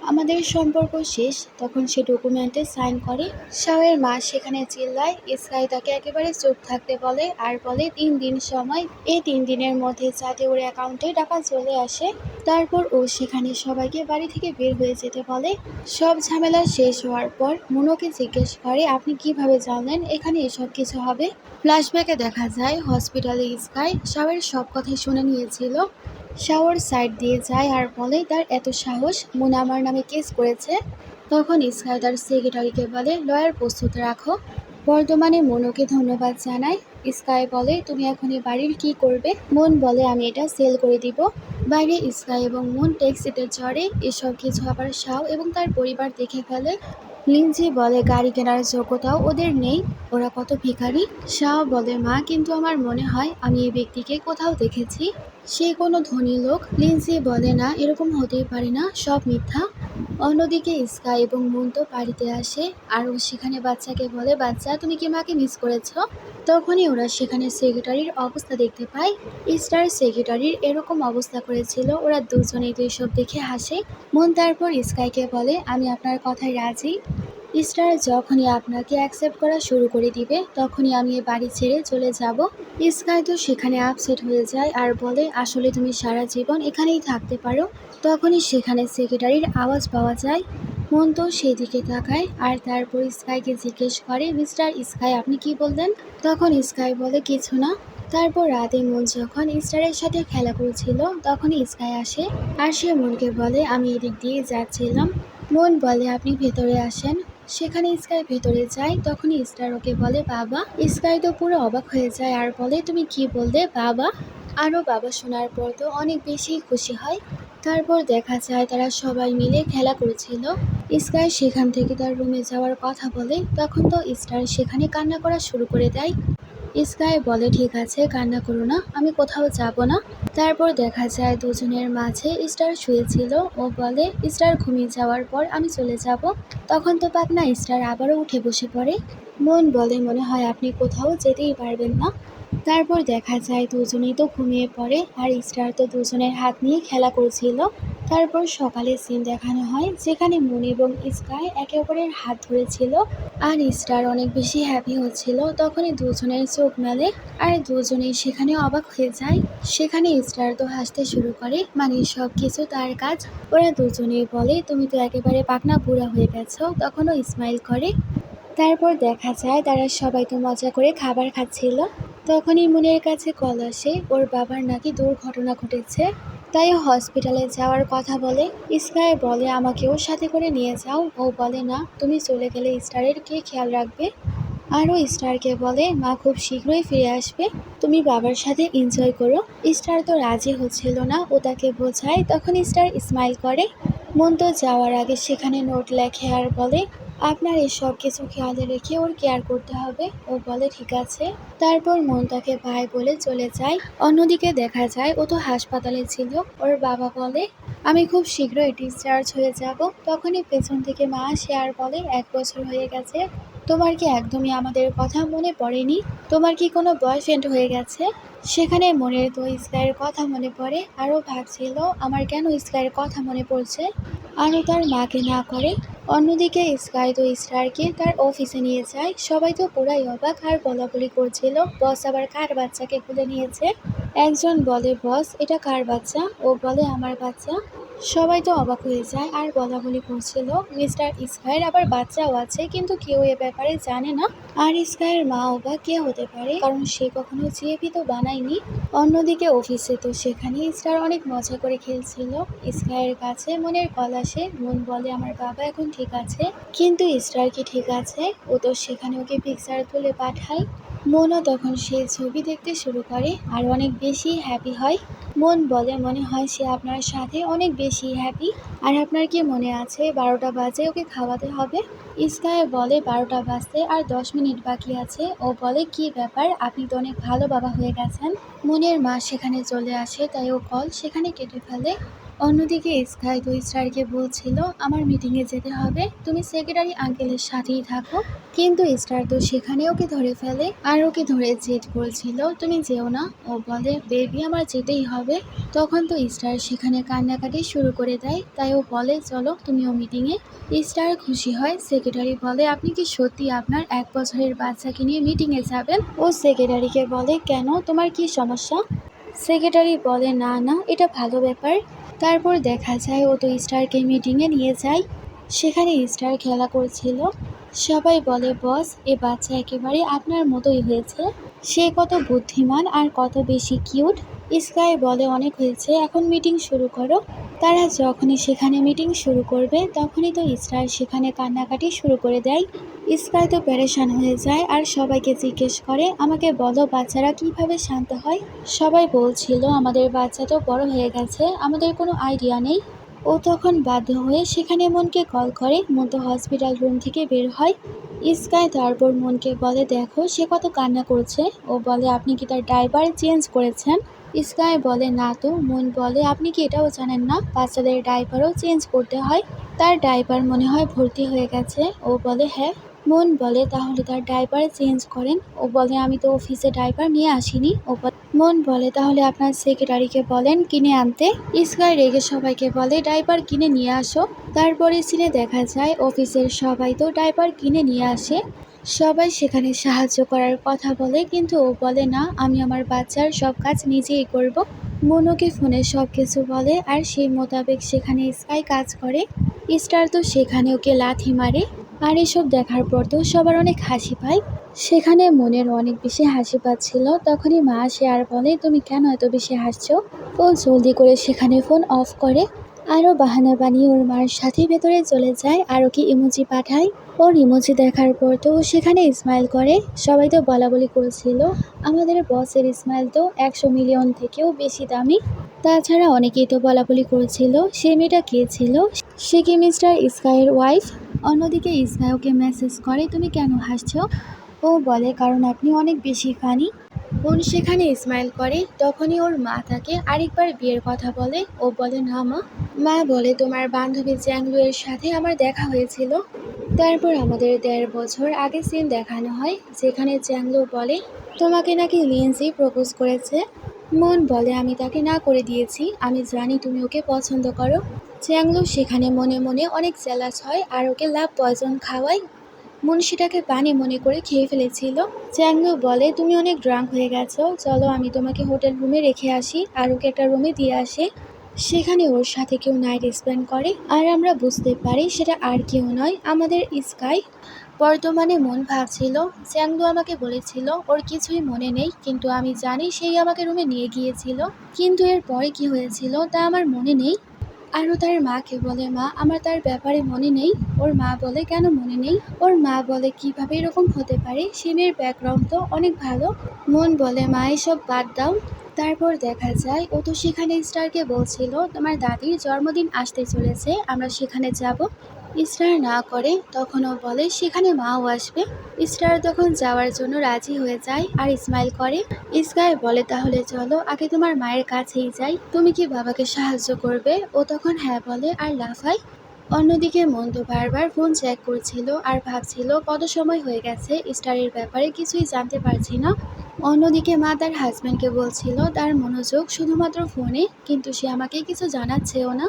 আমাদের সম্পর্ক শেষ। তখন সে ডকুমেন্টে সাইন করে। শাহের মা সেখানে চিল্লায়। স্কাই তাকে একেবারে চুপ থাকতে বলে, আর বলে 3 দিন সময়, এই 3 দিনের মধ্যে যাতে ওর অ্যাকাউন্টে টাকা চলে আসে। তারপর ও সেখানে সবাইকে বাড়ি থেকে বের হয়ে যেতে বলে। সব ঝামেলা শেষ হওয়ার পর মুনোকে জিজ্ঞেস করে, আপনি কিভাবে জানলেন এখানে এসব কিছু হবে? ফ্ল্যাশব্যাকে দেখা যায় হসপিটালে স্কাই শাওয়ের সব কথাই শুনে নিয়েছিল। শাওয়ার সাইড দিয়ে যায় আর বলে, তার এত সাহস, মুন আমার নামে কেস করেছে। তখন স্কাই তার সেক্রেটারিকে বলে, লয়ার প্রস্তুত রাখো। বর্তমানে মনুকে ধন্যবাদ জানায়। স্কাই বলে, তুমি এখন এই বাড়ির কি করবে? মন বলে, আমি এটা সেল করে দিব। বাইরে স্কাই এবং মুন ট্যাক্সিতে চড়ে। এসব কিছু আবার শাও এবং তার পরিবার দেখে ফেলে। লিঞ্জি বলে, গাড়ি কেনার যোগ্যতাও ওদের নেই, ওরা কত ভিখারি। শাও বলে, মা, কিন্তু আমার মনে হয় আমি এই ব্যক্তিকে কোথাও দেখেছি, সে কোনো ধনী লোক। লিঞ্জি বলে, না, এরকম হতেই পারে না, সব মিথ্যা। অন্যদিকে স্কাই এবং মুন তো বাড়িতে আসে, আর ও সেখানে বাচ্চাকে বলে, বাচ্চা, তুমি কি মাকে মিস করেছো? তখনই ওরা সেখানে সেক্রেটারির অবস্থা দেখতে পায়। স্টার সেক্রেটারির এরকম অবস্থা করেছিল। ওরা দুজনেই তো এসব দেখে হাসে। মন তারপর স্কাইকে বলে, আমি আপনার কথায় রাজি। স্টার যখনই আপনাকে অ্যাকসেপ্ট করা শুরু করে দিবে তখনই আমি এ বাড়ি ছেড়ে চলে যাব। স্কাই তো সেখানে আপসেট হয়ে যায় আর বলে, আসলে তুমি সারা জীবন এখানেই থাকতে পারো। তখনই সেখানে সেক্রেটারির আওয়াজ পাওয়া যায়। মন তো সেদিকে তাকায় আর তারপর স্কাইকে জিজ্ঞেস করে, মিস্টার স্কাই, আপনি কি বললেন? তখন স্কাই বলে, কিছু না। তারপর রাতে মন যখন স্টারের সাথে খেলা করছিল তখনই স্কাই আসে, আর সে মনকে বলে, আমি এদিক দিয়ে যাচ্ছিলাম। মন বলে, আপনি ভেতরে আসেন। সেখানে স্কাই ভেতরে যায়। তখনই স্টার ওকে বলে, বাবা। স্কাই তো পুরো অবাক হয়ে যায় আর বলে, তুমি কি বললে, বাবা? আরও বাবা শোনার পর তো অনেক বেশি খুশি হয়। তারপর দেখা যায় তারা সবাই মিলে খেলা করছিল। স্কাই সেখান থেকে তার রুমে যাওয়ার কথা বলে, তখন তো স্টার সেখানে কান্না করা শুরু করে দেয়। স্কাই বলে, ঠিক আছে, কান্না করো না, আমি কোথাও যাব না। তারপর দেখা যায় দুজনের মাঝে স্টার শুয়েছিল। ও বলে, স্টার ঘুমিয়ে যাওয়ার পর আমি চলে যাব। তখন তো পাকনা স্টার আবারও উঠে বসে পড়ে। মন বলে, মনে হয় আপনি কোথাও যেতেই পারবেন না। তারপর দেখা যায় দুজনেই তো ঘুমিয়ে পড়ে, আর স্টার তো দুজনের হাত নিয়ে খেলা করছিল। তারপর সকালে সিন দেখানো হয় যেখানে মুন এবং স্কাই একে অপরের হাত ধরেছিল, আর স্টার অনেক বেশি হ্যাপি হচ্ছিল। তখনই দুজনের চোখ মেলে আর দুজনেই সেখানে অবাক হয়ে যায়। সেখানে স্টার তো হাসতে শুরু করে, মানে সব কিছু তার কাজ। ওরা দুজনেই বলে, তুমি তো একেবারে পাকনা বুড়া হয়ে গেছো। তখনও স্মাইল করে। তারপর দেখা যায় তারা সবাই তো মজা করে খাবার খাচ্ছিল। তখনই মুনের কাছে কল আসে, ওর বাবার নাকি দুর্ঘটনা ঘটেছে। তাই ও হসপিটালে যাওয়ার কথা বলে। স্কাই বলে আমাকে ওর সাথে করে নিয়ে যাও। ও বলে না, তুমি চলে গেলে স্টারের কে খেয়াল রাখবে। আর ও স্টারকে বলে মা খুব শীঘ্রই ফিরে আসবে, তুমি বাবার সাথে এনজয় করো। স্টার তো রাজি হচ্ছিল না, ও তাকে বোঝায়। তখন স্টার স্মাইল করে। মন তো যাওয়ার আগে সেখানে নোট লেখে আর বলে আপনার এই সব কিছু খেয়ালে রেখে ওর কেয়ার করতে হবে। ও বলে ঠিক আছে। তারপর মন তাকে বাই বলে চলে যায়। অন্যদিকে দেখা যায় ও তো হাসপাতালে ছিল। ওর বাবা বলে আমি খুব শীঘ্রই ডিসচার্জ হয়ে যাব। তখনই পেছন থেকে মা আসে আর বলে 1 বছর হয়ে গেছে, তোমার কি একদমই আমাদের কথা মনে পড়েনি? তোমার কি কোনো বয়ফ্রেন্ড হয়ে গেছে? সেখানে মনের তো স্কাইয়ের কথা মনে পড়ে। আরও ভাবছিল আমার কেন স্কাইয়ের কথা মনে পড়ছে, আরও তার মাকে না করে। অন্যদিকে স্কাই তো স্টারকে তার অফিসে নিয়ে যায়। সবাই তো পুরাই অবাক আর বলাবলি করছিল বস আবার কার বাচ্চাকে খুলে নিয়েছে। একজন বলে বস এটা কার বাচ্চা? ও বলে আমার বাচ্চা। সবাই তো অবাক হয়ে যায় আর বলাবলি করছিল মিস্টার স্কাইয়ের আবার বাচ্চাও আছে, কিন্তু কেউ এ ব্যাপারে জানে না। আর স্কাইয়ের মাও বা কে হতে পারে, কারণ সে কখনো জিএপি তো বানায়নি। অন্যদিকে অফিসে তো সেখানে স্টার অনেক মজা করে খেলছিল। স্কাইয়ের কাছে মনের কল আসে। মন বলে আমার বাবা এখন ঠিক আছে, কিন্তু স্টার কি ঠিক আছে? ও তো সেখানে ওকে পিকচার তুলে পাঠায়। মনও তখন সেই ছবি দেখতে শুরু করে আর অনেক বেশি হ্যাপি হয়। মন বলে মনে হয় সে আপনার সাথে অনেক বেশি হ্যাপি। আর আপনার কি মনে আছে 12টা বাজে ওকে খাওয়াতে হবে? স্কাই বলে 12টা বাজতে আর 10 মিনিট বাকি আছে। ও বলে কি ব্যাপার, আপনি তো অনেক ভালো বাবা হয়ে গেছেন। মনের মা সেখানে চলে আসে, তাই ও কল সেখানে কেটে ফেলে। অন্যদিকে স্কাই তো স্টারকে বলছিল আমার মিটিংয়ে যেতে হবে, তুমি সেক্রেটারি আঙ্কেলের সাথেই থাকো। কিন্তু স্টার তো সেখানে ওকে ধরে ফেলে আর ওকে ধরে জেদ করছিল তুমি যেও না। ও বলে বেবি আমার যেতেই হবে। তখন তো স্টার সেখানে কান্নাকাটি শুরু করে দেয়। তাই ও বলে চলো তুমিও মিটিংয়ে। স্টার খুশি হয়। সেক্রেটারি বলে আপনি কি সত্যি আপনার 1 বছরের বাচ্চাকে নিয়ে মিটিংয়ে যাবেন? ও সেক্রেটারিকে বলে কেন, তোমার কি সমস্যা? সেক্রেটারি বলে না না, এটা ভালো ব্যাপার। তারপর দেখা যায় ও তো স্টারকে মিটিংয়ে নিয়ে যায়। সেখানে স্টার খেলা করছিল। সবাই বলে বস এ বাচ্চা একেবারে আপনার মতোই হয়েছে, সে কত বুদ্ধিমান আর কত বেশি কিউট। স্কাই বলে অনেক হয়েছে, এখন মিটিং শুরু করো। তারা যখনই সেখানে মিটিং শুরু করবে তখনই তো স্টার সেখানে কান্নাকাটি শুরু করে দেয়। স্কাই তো পেরেশান হয়ে যায় আর সবাইকে জিজ্ঞেস করে আমাকে বলো বাচ্চারা কিভাবে শান্ত হয়। সবাই বলছিল আমাদের বাচ্চা তো বড় হয়ে গেছে, আমাদের কোনো আইডিয়া নেই। ও তখন বাধ্য হয়ে সেখানে মনকে কল করে। মন তো হসপিটাল রুম থেকে বের হয়। স্কাই তারপর মনকে বলে দেখো সে কত কান্না করছে। ও বলে আপনি কি তার ডাইপার চেঞ্জ করেছেন? স্কাই বলে না তো। মন বলে আপনি কি এটাও জানেন না বাচ্চাদের ডাইপারও চেঞ্জ করতে হয়? তার ডাইপার মনে হয় ভর্তি হয়ে গেছে। ও বলে হ্যাঁ। মন বলে তাহলে তার ডাইপার চেঞ্জ করেন। ও বলে আমি তো অফিসে ডাইপার নিয়ে আসিনি। মন বলে তাহলে আপনার সেক্রেটারিকে বলেন কিনে আনতে। স্কাই রেগে সবাইকে বলে ডাইপার কিনে নিয়ে আসো। তারপরে সিনে দেখা যায় অফিসের সবাই তো ডাইপার কিনে নিয়ে আসে। সবাই সেখানে সাহায্য করার কথা বলে, কিন্তু ও বলে না আমি আমার বাচ্চার সব কাজ নিজেই করব। মন ওকে ফোনে সব কিছু বলে আর সেই মোতাবেক সেখানে স্কাই কাজ করে। স্টার তো সেখানে ওকে লাথি মারে। আর এসব দেখার পর তো সবার অনেক হাসি পায়। সেখানে মনের অনেক বেশি হাসি পাচ্ছিল। তখনই মা আসে আর বলে তুমি কেন এত বেশি হাসছো? ও জলদি করে সেখানে ফোন অফ করে। আরও বাহানা বানিয়ে ওর মার সাথে ভেতরে চলে যায় আর ওকে ইমোজি পাঠায়। ওর ইমোজি দেখার পর তো ও সেখানে স্মাইল করে। সবাই তো বলাবলি করেছিল আমাদের বসের স্মাইল তো 100 মিলিয়ন থেকেও বেশি দামি। তাছাড়া অনেকেই তো বলাবলি করেছিল সে মেয়েটা কে ছিল, সে কি মিস্টার স্কাইয়ের ওয়াইফ? অন্যদিকে স্কাই ওকে মেসেজ করে তুমি কেন হাসছো? ও বলে কারণ আপনি অনেক বেশি ফানি। বোন সেখানে স্মাইল করে। তখনই ওর মা তাকে আরেকবার বিয়ের কথা বলে। ও বলে না মা। মা বলে তোমার বান্ধবী জ্যাংলু এর সাথে আমার দেখা হয়েছিল। তারপর আমাদের 1.5 বছর আগে সিন দেখানো হয় যেখানে জ্যাংলু বলে তোমাকে নাকি লিন্সি প্রপোজ করেছে। মন বলে আমি তাকে না করে দিয়েছি, আমি জানি তুমি ওকে পছন্দ করো। জ্যাংলু সেখানে মনে মনে অনেক জেলাস হয় আর ওকে লাভ পয়জন খাওয়ায়। মন সেটাকে পানি মনে করে খেয়ে ফেলেছিল। চ্যাংলু বলে তুমি অনেক ড্রাঙ্ক হয়ে গেছো, চলো আমি তোমাকে হোটেল রুমে রেখে আসি। আর ওকে একটা রুমে দিয়ে আসে। সেখানে ওর সাথে কেউ নাইট স্পেন্ড করে, আর আমরা বুঝতে পারি সেটা আর কেউ নয়, আমাদের স্কাই। বর্তমানে মন ভাবছিল, চ্যাংদু আমাকে বলেছিল ওর কিছুই মনে নেই, কিন্তু আমি জানি সেই আমাকে রুমে নিয়ে গিয়েছিল, কিন্তু এর পরে কি হয়েছিল তা আমার মনে নেই। আরও তার মাকে বলে, মা আমার তার ব্যাপারে মনে নেই। ওর মা বলে, কেন মনে নেই? ওর মা বলে, কিভাবে এরকম হতে পারে, সে মেয়ের ব্যাকগ্রাউন্ড তো অনেক ভালো। মন বলে, মা এসব বাদ দাও। তারপর দেখা যায় ও তো সেখানে স্টারকে বলছিল তোমার দাদির জন্মদিন আসতে চলেছে, আমরা সেখানে যাব। স্টার না করে, তখন ও বলে সেখানে মাও আসবে। স্টার তখন যাওয়ার জন্য রাজি হয়ে যায় আর স্মাইল করে। স্কাই বলে, তাহলে চলো আগে তোমার মায়ের কাছেই যাই, তুমি কি বাবাকে সাহায্য করবে? ও তখন হ্যাঁ বলে আর লাফায়। অন্যদিকে মন্ত বারবার ফোন চেক করছিল আর ভাবছিল কত সময় হয়ে গেছে, স্টারের ব্যাপারে কিছুই জানতে পারছি না। অন্যদিকে মা তার হাজব্যান্ডকে বলছিল তার মনোযোগ শুধুমাত্র ফোনে, কিন্তু সে আমাকে কিছু জানাচ্ছেও না।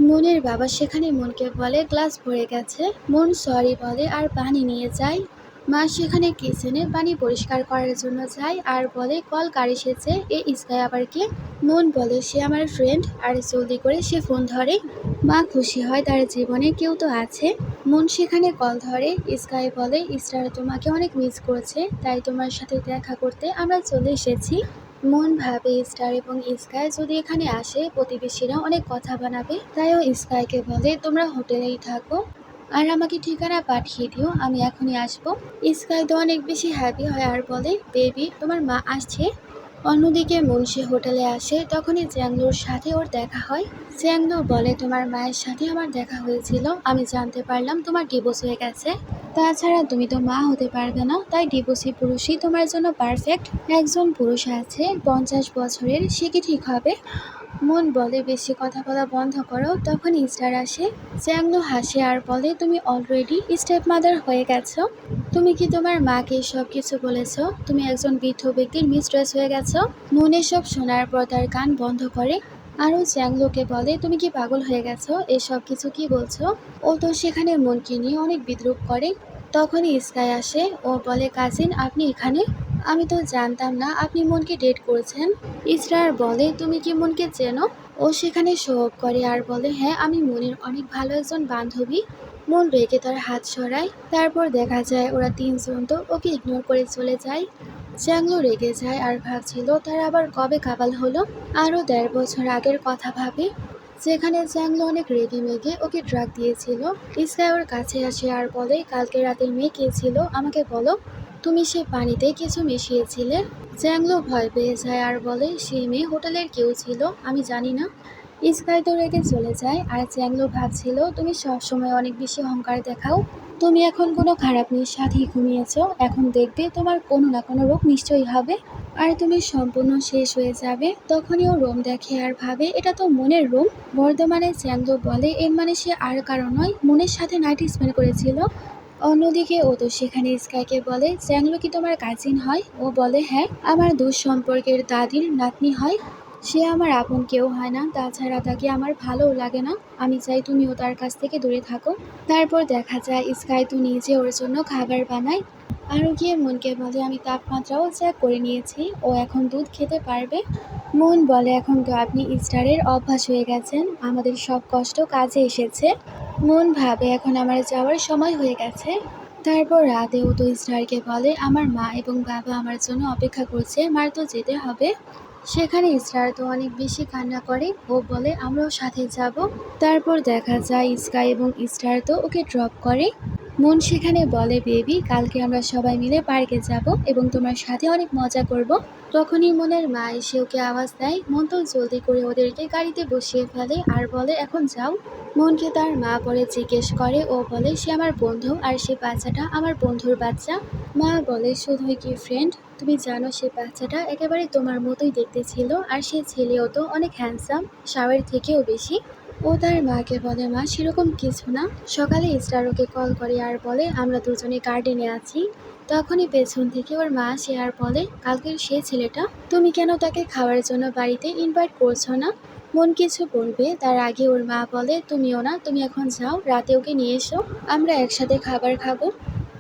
মনের বাবা সেখানে মনকে বলে গ্লাস ভরে গেছে। মন সরি বলে আর পানি নিয়ে যায়। মা সেখানে কিচেনে পানি পরিষ্কার করার জন্য যায় আর বলে কল কার এসেছে, এ স্কাই আবার কে? মন বলে সে আমার ফ্রেন্ড, আর জলদি করে সে ফোন ধরে। মা খুশি হয় তার জীবনে কেউ তো আছে। মন সেখানে কল ধরে। স্কাই বলে স্টার তোমাকে অনেক মিস করছে, তাই তোমার সাথে দেখা করতে আমরা চলে এসেছি। মন ভাবে স্টার এবং স্কাই যদি এখানে আসে প্রতিবেশীরা অনেক কথা বানাবে, তাই ও স্কাইকে বলে তোমরা হোটেলেই থাকো আর আমাকে ঠিকানা পাঠিয়ে দিও, আমি এখনই আসবো। স্কাই তো অনেক বেশি হ্যাপি হয় আর বলে বেবি তোমার মা আসছে। অন্যদিকে মুন্সি হোটেলে আসে, তখনই চ্যাংলোর সাথে ওর দেখা হয়। চ্যাংলো বলে তোমার মায়ের সাথে আমার দেখা হয়েছিল, আমি জানতে পারলাম তোমার ডিভোর্স হয়ে গেছে। তাছাড়া তুমি তো মা হতে পারবে না, তাই ডিভোর্সি পুরুষই তোমার জন্য পারফেক্ট। একজন পুরুষ আছে 50 বছরের, সে কি ঠিক হবে? মন বলে বেশি কথা বলা বন্ধ করো। তখন স্টার আসে। চ্যাংলো হাসে আর বলে তুমি অলরেডি স্টেপ মাদার হয়ে গেছো। তুমি কি তোমার মাকে সব কিছু বলেছ? তুমি একজন বৃদ্ধ ব্যক্তির মিস্ট্রেস হয়ে গেছো। মনে সব শোনার পর তার কান বন্ধ করে। আরও চ্যাংলোকে বলে তুমি কি পাগল হয়ে গেছো, এসব কিছু কি বলছো? ও তো সেখানে মনকে নিয়ে অনেক বিদ্রুপ করে। তখনই স্কাই আসে, ও বলে কাজিন আপনি এখানে? আমি তো জানতাম না আপনি মনকে ডেট করেছেন। ইসরার বলে তুমি কি মনকে চেনো? ও সেখানে শো অফ করে আর বলে হ্যাঁ আমি মনের অনেক ভালো একজন বান্ধবী। মন রেগে তার হাত সরায়। তারপর দেখা যায় ওরা তিনজন তো ওকে ইগনোর করে চলে যায়। চ্যাংলো রেগে যায় আর ভাবছিল তার আবার কবে কাবাল হলো। আরও 1.5 বছর আগের কথা ভাবে, যেখানে চ্যাংলো অনেক রেগে মেগে ওকে ড্রাগ দিয়েছিল। স্কাই ওর কাছে আসে আর বলে কালকে রাতের মেয়ে কে ছিল আমাকে বলো, তুমি সে পানিতে কিছু মিশিয়েছিলে। চ্যাংলো ভয় পেয়ে যায় আর বলে সেই মেয়ে হোটেলের কেউ ছিল, আমি জানি না। স্কাই তো রেগে চলে যায় আর চ্যাংলো ভাবছিল তুমি সবসময় অনেক বেশি অহংকার দেখাও, তুমি এখন কোনো খারাপ মেয়ের সাথেই ঘুমিয়েছ, এখন দেখবে তোমার কোনো না কোনো রোগ নিশ্চয়ই হবে আর তুমি সম্পূর্ণ শেষ হয়ে যাবে। তখনই ও রোম দেখে আর ভাবে এটা তো মনের রোম। বর্ধমানে চ্যাংলো বলে এর মানে সে আর কারো নয়, মনের সাথে নাইট স্পেন্ড করেছিল। অন্যদিকে ও তো সেখানে স্কাইকে বলে চ্যাংলো কি তোমার কাজিন হয়? ও বলে হ্যাঁ, আমার দূর সম্পর্কের দাদির নাতনি হয়। সে আমার আপন কেউ হয় না, তাছাড়া তাকে আমার ভালোও লাগে না, আমি চাই তুমিও তার কাছ থেকে দূরে থাকো। তারপর দেখা যায় স্কাই তো নিজে ওর জন্য খাবার বানায়। আরও গিয়ে মনকে বলে আমি তাপমাত্রাও চেক করে নিয়েছি, ও এখন দুধ খেতে পারবে। মন বলে এখন তো আপনি স্টারের অভ্যাস হয়ে গেছেন, আমাদের সব কষ্ট কাজে এসেছে। মন ভাবে এখন আমার যাওয়ার সময় হয়ে গেছে। তারপর রাতে ও তো স্টারকে বলে আমার মা এবং বাবা আমার জন্য অপেক্ষা করছে, মার তো যেতে হবে। সেখানে স্টার তো অনেক বেশি কান্না করে, ও বলে আমরাও সাথে যাব। তারপর দেখা যায় স্কাই এবং স্টার তো ওকে ড্রপ করে। মন সেখানে বলে বেবি কালকে আমরা সবাই মিলে পার্কে যাব এবং তোমার সাথে অনেক মজা করব। তখনই মনের মা এসে ওকে আওয়াজ দেয়। মন তো জলদি করে ওদেরকে গাড়িতে বসিয়ে ফেলে আর বলে এখন যাও। মনকে তার মা পরে জিজ্ঞেস করে, ও বলে সে আমার বন্ধু আর সে বাচ্চাটা আমার বন্ধুর বাচ্চা। মা বলে শুধুই কি ফ্রেন্ড, তুমি জানো সে বাচ্চাটা একেবারে তোমার মতোই দেখতে ছিল আর সে ছেলেও তো অনেক হ্যান্ডসাম, শাওয়ের থেকেও বেশি। ও তার মাকে বলে মা সেরকম কিছু না। সকালে স্টার ওকে কল করে আর বলে আমরা দুজনে গার্ডেনে আছি। তখনই পেছন থেকে ওর মা আসে আর বলে কালকের সে ছেলেটা, তুমি কেন তাকে খাওয়ার জন্য বাড়িতে ইনভাইট করছো না? মন কিছু বলবে তার আগে ওর মা বলে তুমিও না, তুমি এখন যাও, রাতে ওকে নিয়ে এসো, আমরা একসাথে খাবার খাবো।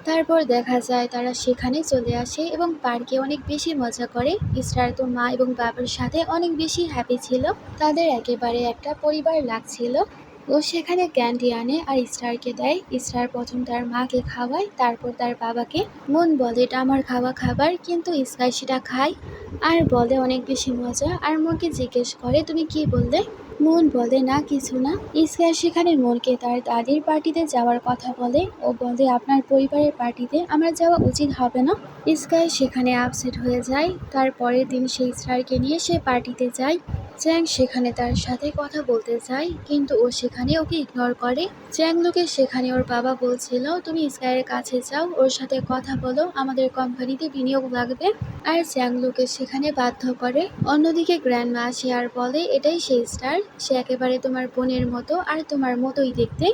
তারপর দেখা যায় তারা সেখানে চলে আসে এবং পার্কে অনেক বেশি মজা করে। স্টার তো মা এবং বাবার সাথে অনেক বেশি হ্যাপি ছিল, তাদের একেবারে একটা পরিবার লাগছিল। ও সেখানে ক্যান্ডি আনে আর স্টারকে দেয়। স্টার প্রথম তার মাকে খাওয়ায়, তারপর তার বাবাকে। মন বলে এটা আমার খাওয়া খাবার, কিন্তু স্কাই সেটা খায় আর বলে অনেক বেশি মজা। আর মনকে জিজ্ঞেস করে তুমি কি বললে? মন বলে না কিছু না। স্কাই সেখানে মনকে তার দাদির পার্টিতে যাওয়ার কথা বলে। ও বলে আপনার পরিবারের পার্টিতে আমার যাওয়া উচিত হবে না। স্কাই সেখানে আপসেট হয়ে যায়। তার পরের দিন সেই স্টারকে নিয়ে সে পার্টিতে যায়। চ্যাং সেখানে তার সাথে কথা বলতে চায়, কিন্তু ও সেখানে ওকে ইগনোর করে। চ্যাংলুকে সেখানে ওর বাবা বলছিল তুমি স্কাইয়ের কাছে যাও, ওর সাথে কথা বলো, আমাদের কোম্পানিতে বিনিয়োগ লাগবে। আর চ্যাংলুকে সেখানে বাধ্য করে। অন্যদিকে গ্র্যান্ডমা আসে আর বলে এটাই সেই স্টার, সে একেবারে তোমার বোনের মতো আর তোমার মতোই দেখতে।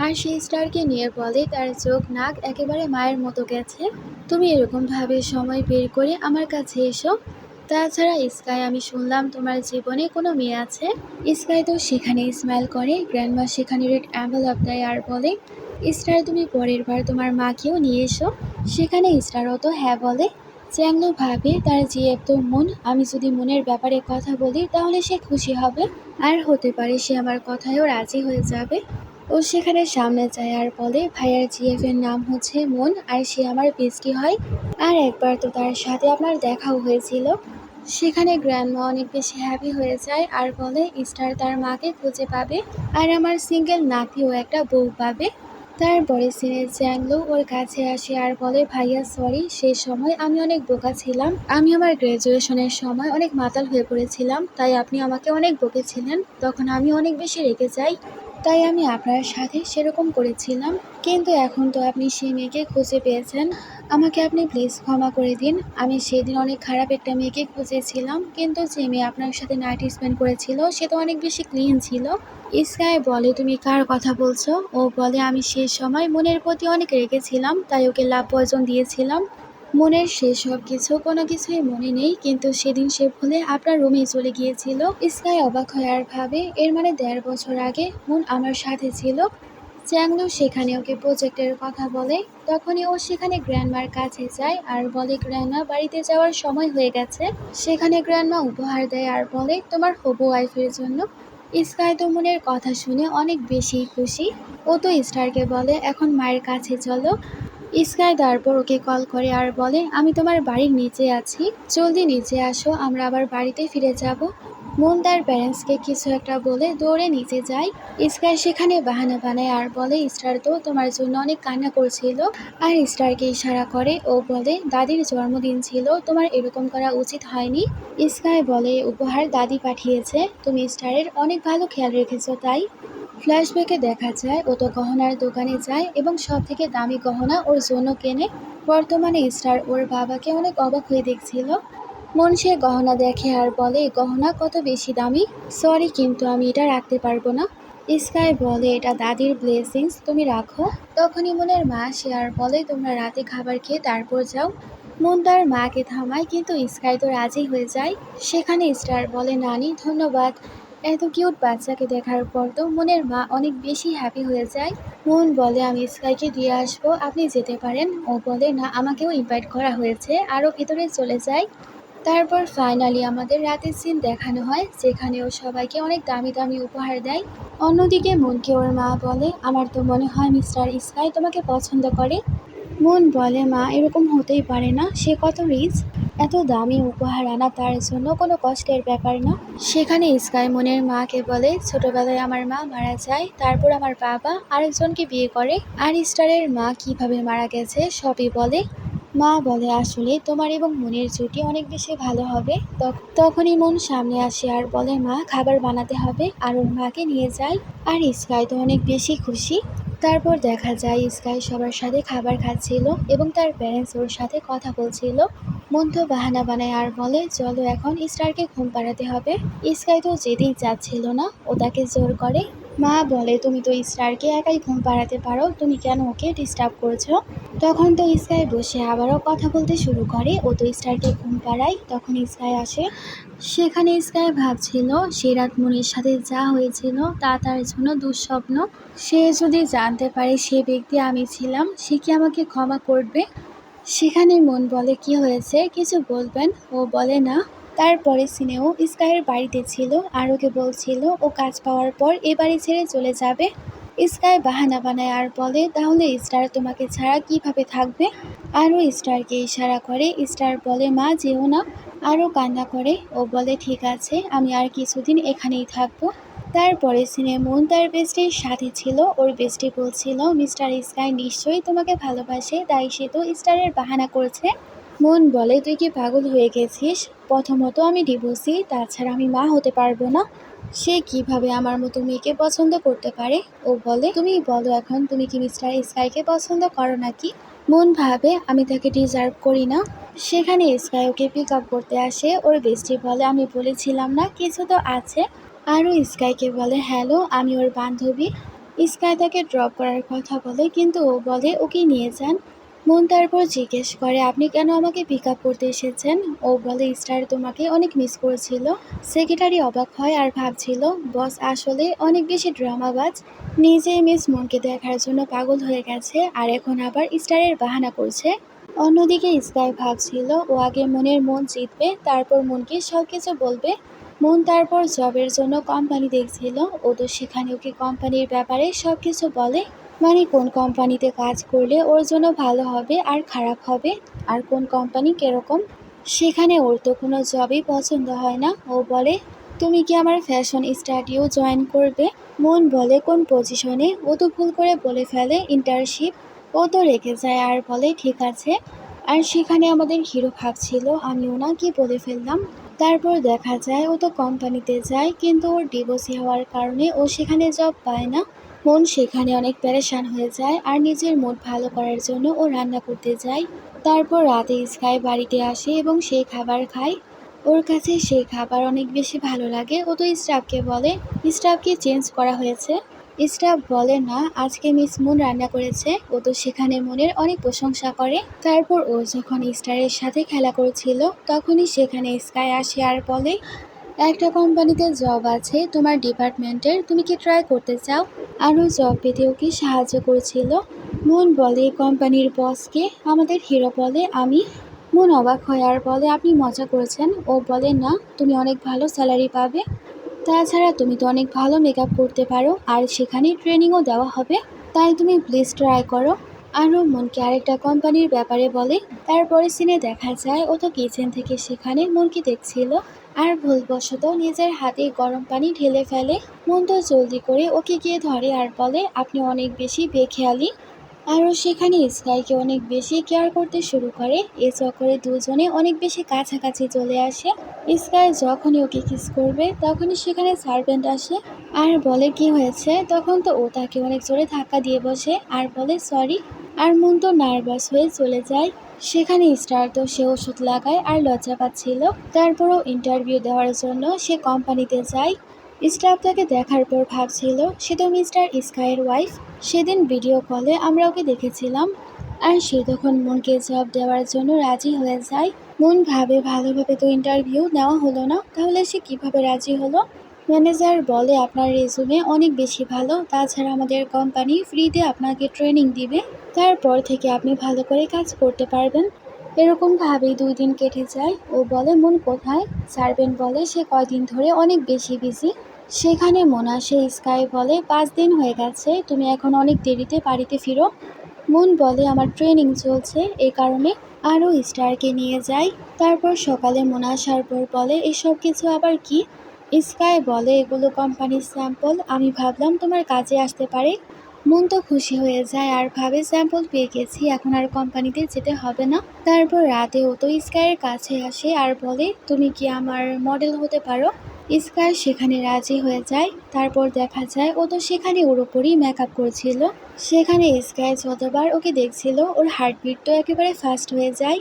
আর সেই স্টারকে নিয়ে বলে তার চোখ নাক একেবারে মায়ের মতো গেছে, তুমি এরকম ভাবে সময় বের করে আমার কাছে এসো। তাছাড়া স্কাই আমি শুনলাম তোমার জীবনে কোনো মেয়ে আছে। স্কাই তো সেখানে স্মাইল করে। গ্র্যান্ডমা সেখানে রেড অ্যাম্বুলাপ দেয় আর বলে স্টার তুমি পরের বার তোমার মাকেও নিয়ে এসো। সেখানে স্টারও তো হ্যাঁ বলে। চ্যাংলো ভাবে তার জিএফ তো মন, আমি যদি মনের ব্যাপারে কথা বলি তাহলে সে খুশি হবে, আর হতে পারে সে আমার কথায়ও রাজি হয়ে যাবে। ও সেখানে সামনে যায় আর বলে ভাইয়ার জিএফ এর নাম হচ্ছে মন আর সে আমার বেস্টি হয়, আর একবার তো তার সাথে আপনার দেখাও হয়েছিল। সেখানে গ্র্যান্ডমা অনেক বেশি হ্যাপি হয়ে যায় আর বলে স্টার তার মাকে খুঁজে পাবে আর আমার সিঙ্গেল নাতিও একটা বউ পাবে। তারপরে সিনে চ্যাংলো ওর কাছে আসে আর বলে ভাইয়া সরি, সেই সময় আমি অনেক বোকা ছিলাম, আমি আমার গ্র্যাজুয়েশনের সময় অনেক মাতাল হয়ে পড়েছিলাম, তাই আপনি আমাকে অনেক বকেছিলেন, তখন আমি অনেক বেশি রেগে যাই, তাই আমি আপনার সাথে সেরকম করেছিলাম। কিন্তু এখন তো আপনি সেই মেয়েকে খুঁজে পেয়েছেন, আমাকে আপনি প্লিজ ক্ষমা করে দিন। আমি সেদিন অনেক খারাপ একটা মেয়েকে খুঁজেছিলাম, কিন্তু যে মেয়ে আপনার সাথে নাইট স্পেন্ড করেছিল সে তো অনেক বেশি ক্লিন ছিল। স্কাই বলে তুমি কার কথা বলছো? ও বলে আমি সেই সময় মনের প্রতি অনেক রেগেছিলাম, তাই ওকে লাভ পয়জন দিয়েছিলাম। মনের সেসব কিছু কোনো কিছুই মনে নেই, কিন্তু সেদিন সে ভুলে আপনার রুমে চলে গিয়েছিল। স্কাই অবাক হয় আর ভাবে এর মানে ১.৫ বছর আগে মন আমার সাথে ছিল। চ্যাংলো সেখানে ওকে প্রজেক্টের কথা বলে। তখনই ও সেখানে গ্র্যান্ডমার কাছে যায় আর বলে গ্র্যান্ডমা বাড়িতে যাওয়ার সময় হয়ে গেছে। সেখানে গ্র্যান্ডমা উপহার দেয় আর বলে তোমার হবু ওয়াইফের জন্য। স্কাই তো মনের কথা শুনে অনেক বেশি খুশি। ও তো স্টারকে বলে এখন মায়ের কাছে চলো। স্কাই তারপর ওকে কল করে আর বলে আমি তোমার বাড়ির নিচে আছি, জলদি নিচে আসো, আমরা আবার বাড়িতে ফিরে যাব। মন তার প্যারেন্টসকে কিছু একটা বলে দৌড়ে নিচে যায়। স্কাই সেখানে বাহানা বানায় আর বলে স্টার তো তোমার জন্য অনেক কান্না করছিল। আর স্টারকে ইশারা করে, ও বলে দাদির জন্মদিন ছিল, তোমার এরকম করা উচিত হয়নি। স্কাই বলে উপহার দাদি পাঠিয়েছে, তুমি স্টারের অনেক ভালো খেয়াল রেখেছো তাই। ফ্ল্যাশব্যাকে দেখা যায় ও তো গহনার দোকানে যায় এবং সব থেকে দামি গহনা ওর জন্য কেনে। বর্তমানে স্টার ওর বাবাকে অনেক অবাক হয়ে দেখছিল। মন সে গহনা দেখে আর বলে গহনা কত বেশি দামি, সরি কিন্তু আমি এটা রাখতে পারবো না। স্কাই বলে এটা দাদির ব্লেসিংস, তুমি রাখো। তখনই মনের মা সে আর বলে তোমরা রাতে খাবার খেয়ে তারপর যাও। মন তার মাকে থামায়, কিন্তু স্কাই তো রাজি হয়ে যায়। সেখানে স্টার বলে নানি ধন্যবাদ, এত কিউট বাচ্চাকে দেখার পর তো মনের মা অনেক বেশি হ্যাপি হয়ে যায়। মন বলে আমি স্কাইকে দিয়ে আসবো, আপনি যেতে পারেন। ও বলে না, আমাকেও ইনভাইট করা হয়েছে, আরও ভেতরে চলে যায়। তারপর ফাইনালি আমাদের রাতের সিন দেখানো হয়, যেখানে ও সবাইকে অনেক দামি দামি উপহার দেয়। অন্যদিকে মনকে ওর মা বলে আমার তো মনে হয় মিস্টার স্কাই তোমাকে পছন্দ করে। মন বলে মা এরকম হতেই পারে না, সে কত রিচ, এত দামি উপহার আনা তার জন্য কোনো কষ্টের ব্যাপার না। সেখানে স্কাই মনের মাকে বলে ছোটবেলায় আমার মা মারা যায়, তারপর আমার বাবা আরেকজনকে বিয়ে করে, আর স্টারের মা কিভাবে মারা গেছে সবই বলে। মা বলে আসলে তোমার এবং মনের জুটি অনেক বেশি ভালো হবে। তখনই মন সামনে আসে আর বলে মা খাবার বানাতে হবে, আর ওর মাকে নিয়ে যায়। আর স্কাই তো অনেক বেশি খুশি। তারপর দেখা যায় স্কাই সবার সাথে খাবার খাচ্ছিল এবং তার প্যারেন্টস ওর সাথে কথা বলছিল। মন তো বাহানা বানায় আর বলে চলো এখন স্টারকে ঘুম পাড়াতে হবে। স্কাই তো যেতেই চাচ্ছিল না, ও তাকে জোর করে। মা বলে, তুমি তো স্টারকে একাই ঘুম পাড়াতে পারো, তুমি কেন ওকে ডিস্টার্ব করছো? তখন তো স্কাই বসে আবারও কথা বলতে শুরু করে। ও তো স্টারকে ঘুম পাড়ায়। তখন স্কাই আসে। সেখানে স্কাই ভাবছিল সে রাত মনির সাথে যা হয়েছিল তা তার জন্য দুঃস্বপ্ন। সে যদি জানতে পারে সে ব্যক্তি আমি ছিলাম, সে কি আমাকে ক্ষমা করবে? সেখানে মন বলে, কি হয়েছে, কিছু বলবেন? ও বলে না। তারপরে সিনেও স্কাইয়ের বাড়িতে ছিল আর ওকে বলছিল ও কাজ পাওয়ার পর এ বাড়ি ছেড়ে চলে যাবে। স্কাই বাহানা বানায় আর বলে, তাহলে স্টার তোমাকে ছাড়া কিভাবে থাকবে? আরও স্টারকে ইশারা করে। স্টার বলে, মা যেও না। আরও কান্না করে। ও বলে, ঠিক আছে, আমি আর কিছুদিন এখানেই থাকবো। তারপরে সিনেমন তার বেস্টির সাথে ছিল। ওর বেস্টি বলছিল, মিস্টার স্কাই নিশ্চয়ই তোমাকে ভালোবাসে, তাই সে তো স্টারের বাহানা করছে। মন বলে, তুই কি পাগল হয়ে গেছিস? প্রথমত আমি ডিভোর্সি, তাছাড়া আমি মা হতে পারবো না। সে কিভাবে আমার মতো মেয়েকে পছন্দ করতে পারে? ও বলে, তুমি বলো এখন, তুমি কি মিস্টার স্কাইকে পছন্দ করো নাকি? মন ভাবে, আমি তাকে ডিজার্ভ করি না। সেখানে স্কাই ওকে পিক আপ করতে আসে। ওর বেস্টি বলে, আমি বলেছিলাম না কিছু তো আছে। আরও স্কাইকে বলে, হ্যালো, আমি ওর বান্ধবী। স্কাই তাকে ড্রপ করার কথা বলে, কিন্তু ও বলে ওকে নিয়ে যান। মন তারপর জিজ্ঞেস করে, আপনি কেন আমাকে পিক আপ করতে এসেছেন? ও বলে, স্টার তোমাকে অনেক মিস করেছিল। সেক্রেটারি অবাক হয় আর ভাবছিল বস আসলে অনেক বেশি ড্রামাবাজ। নিজেই মিস মনকে দেখার জন্য পাগল হয়ে গেছে আর এখন আবার স্টারের বাহানা করছে। অন্যদিকে স্কাই ভাবছিল ও আগে মনের মন জিতবে, তারপর মনকে সব কিছু বলবে। মন তারপর জবের জন্য কোম্পানি দেখছিল। ও তো সেখানে ওকে কোম্পানির ব্যাপারে সব কিছু বলে। মানে কোন কোম্পানিতে কাজ করলে ওর জন্য ভালো হবে আর খারাপ হবে, আর কোন কোম্পানি কিরকম। সেখানে ওর তো কোনো জবই পছন্দ হয় না। ও বলে, তুমি কি আমার ফ্যাশন স্টুডিও জয়েন করবে? মন বলে, কোন পজিশনে? ও তো ভুল করে বলে ফেলে ইন্টার্নশিপ। ও তো রেগে যায় আর বলে, ঠিক আছে। আর সেখানে আমাদের হিরো ভাবছিল আমিও না কি বলে ফেললাম। তারপর দেখা যায় ও তো কোম্পানিতে যায়, কিন্তু ওর ডিভোর্সি হওয়ার কারণে ও সেখানে জব পায় না। মন সেখানে অনেক পেরেশান হয়ে যায় আর নিজের মুড ভালো করার জন্য ও রান্না করতে যায়। তারপর রাতে স্কাই বাড়িতে আসে এবং সেই খাবার খায়। ওর কাছে সেই খাবার অনেক বেশি ভালো লাগে। ও তো স্টাফকে বলে, স্টাফকে চেঞ্জ করা হয়েছে। স্টাফ বলে, না, আজকে মিস মুন রান্না করেছে। ও তো সেখানে মনের অনেক প্রশংসা করে। তারপর ও যখন স্টারের সাথে খেলা করছিল তখনই সেখানে স্কাই আসে আর বলে, একটা কোম্পানিতে জব আছে তোমার ডিপার্টমেন্টের, তুমি কি ট্রাই করতে চাও? আরও জব পেতে ওকে সাহায্য করছিল। মন বলে, কোম্পানির বসকে? আমাদের হিরো বলে, আমি। মন অবাক হয় আর বলে, আপনি মজা করেছেন? ও বলে, না, তুমি অনেক ভালো স্যালারি পাবে। তাছাড়া তুমি তো অনেক ভালো মেকআপ করতে পারো আর সেখানে ট্রেনিংও দেওয়া হবে, তাই তুমি প্লিজ ট্রাই করো। আরও মনকে আরেকটা কোম্পানির ব্যাপারে বলে। তারপরে সিনে দেখা যায় ও তো কিচেন থেকে সেখানে মনকে দেখছিল আর ভুলবশত নিজের হাতে গরম পানি ঢেলে ফেলে। মন তো জলদি করে ওকে গিয়ে ধরে আর বলে, আপনি অনেক বেশি বেখেয়ালি। আরও সেখানে স্কাইকে অনেক বেশি কেয়ার করতে শুরু করে। এ চক্করে দুজনে অনেক বেশি কাছাকাছি চলে আসে। স্কাই যখনই ওকে কিস করবে তখনই সেখানে সার্ভেন্ট আসে আর বলে, কি হয়েছে? তখন তো ও তাকে অনেক জোরে ধাক্কা দিয়ে বসে আর বলে, সরি। আর মন তো নার্ভাস হয়ে চলে যায়। সেখানে স্টার তো সে ওষুধ লাগায় আর লজ্জা পাচ্ছিল। তারপরও ইন্টারভিউ দেওয়ার জন্য সে কোম্পানিতে যায়। স্টাফ তাকে দেখার পর ভাবছিল সে তো মিস্টার স্কাইয়ের ওয়াইফ। সেদিন ভিডিও কলে আমরা ওকে দেখেছিলাম। আর সে তখন মনকে জব দেওয়ার জন্য রাজি হয়ে যায়। মন ভাবে, ভালোভাবে তো ইন্টারভিউ নেওয়া হলো না, তাহলে সে কিভাবে রাজি হলো? ম্যানেজার বলে, আপনার রেজুমে অনেক বেশি ভালো, তাছাড়া আমাদের কোম্পানি ফ্রিতে আপনাকে ট্রেনিং দিবে, তারপর থেকে আপনি ভালো করে কাজ করতে পারবেন। এরকম ভাবেই 2 দিন কেটে যায়। ও বলে, মন কোথায়? সার্ভেন্ট বলে, সে কয়দিন ধরে অনেক বেশি বিজি। সেখানে মন আসে। স্কাই বলে, 5 দিন হয়ে গেছে, তুমি এখন অনেক দেরিতে বাড়িতে ফিরো। মন বলে, আমার ট্রেনিং চলছে এই কারণে। আরও স্টারকে নিয়ে যায়। তারপর সকালে মন আসার পর বলে, এসব কিছু আবার কি? স্কাই বলে, এগুলো কোম্পানির স্যাম্পল, আমি ভাবলাম তোমার কাজে আসতে পারে। মন তো খুশি হয়ে যায় আর ভাবে, স্যাম্পল পেয়ে গেছি, এখন আর কোম্পানিতে যেতে হবে না। তারপর রাতে ও তো স্কাইয়ের কাছে আসে আর বলে, তুমি কি আমার মডেল হতে পারো? স্কাই সেখানে রাজি হয়ে যায়। তারপর দেখা যায় ও তো সেখানে ওর ওপরই মেকআপ করছিল। সেখানে স্কাই যতবার ওকে দেখছিল ওর হার্টবিট তো একেবারে ফাস্ট হয়ে যায়।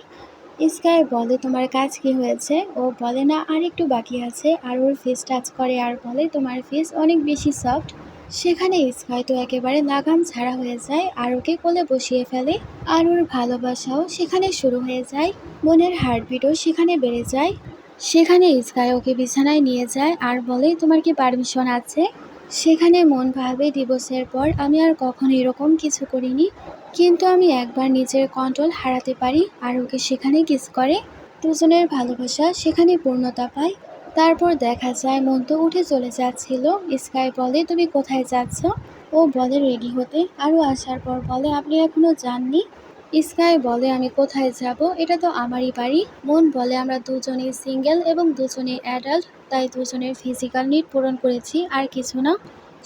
স্কাই বলে, তোমার কাজ কি হয়েছে? ও বলে, না, আর একটু বাকি আছে। আর ওর ফেস টাচ করে আর বলে, তোমার ফেস অনেক বেশি সফট। সেখানে স্কাই তো একেবারে লাগাম ছাড়া হয়ে যায় আর ওকে কোলে বসিয়ে ফেলে। আর ওর ভালোবাসাও সেখানে শুরু হয়ে যায়। মনের হার্টবিটও সেখানে বেড়ে যায়। সেখানে স্কাই ওকে বিছানায় নিয়ে যায় আর বলে, তোমার কি পারমিশন আছে? সেখানে মন ভাবে, দিবসের পর আমি আর কখনো এরকম কিছু করিনি, কিন্তু আমি একবার নিজের কন্ট্রোল হারাতে পারি। আর ওকে সেখানে কিস করে। দুজনের ভালোবাসা সেখানে পূর্ণতা পায়। তারপর দেখা যায় মন তো উঠে চলে যাচ্ছিল। স্কাই বলে, তুমি কোথায় যাচ্ছ? ও বলে রেডি হতে। আরও আসার পর বলে, আপনি এখনো যাননি? স্কাই বলে, আমি কোথায় যাব, এটা তো আমারই বাড়ি। মন বলে, আমরা দুজনেই সিঙ্গেল এবং দুজনেই অ্যাডাল্ট, তাই দুজনের ফিজিক্যাল নিড পূরণ করেছি, আর কিছু না।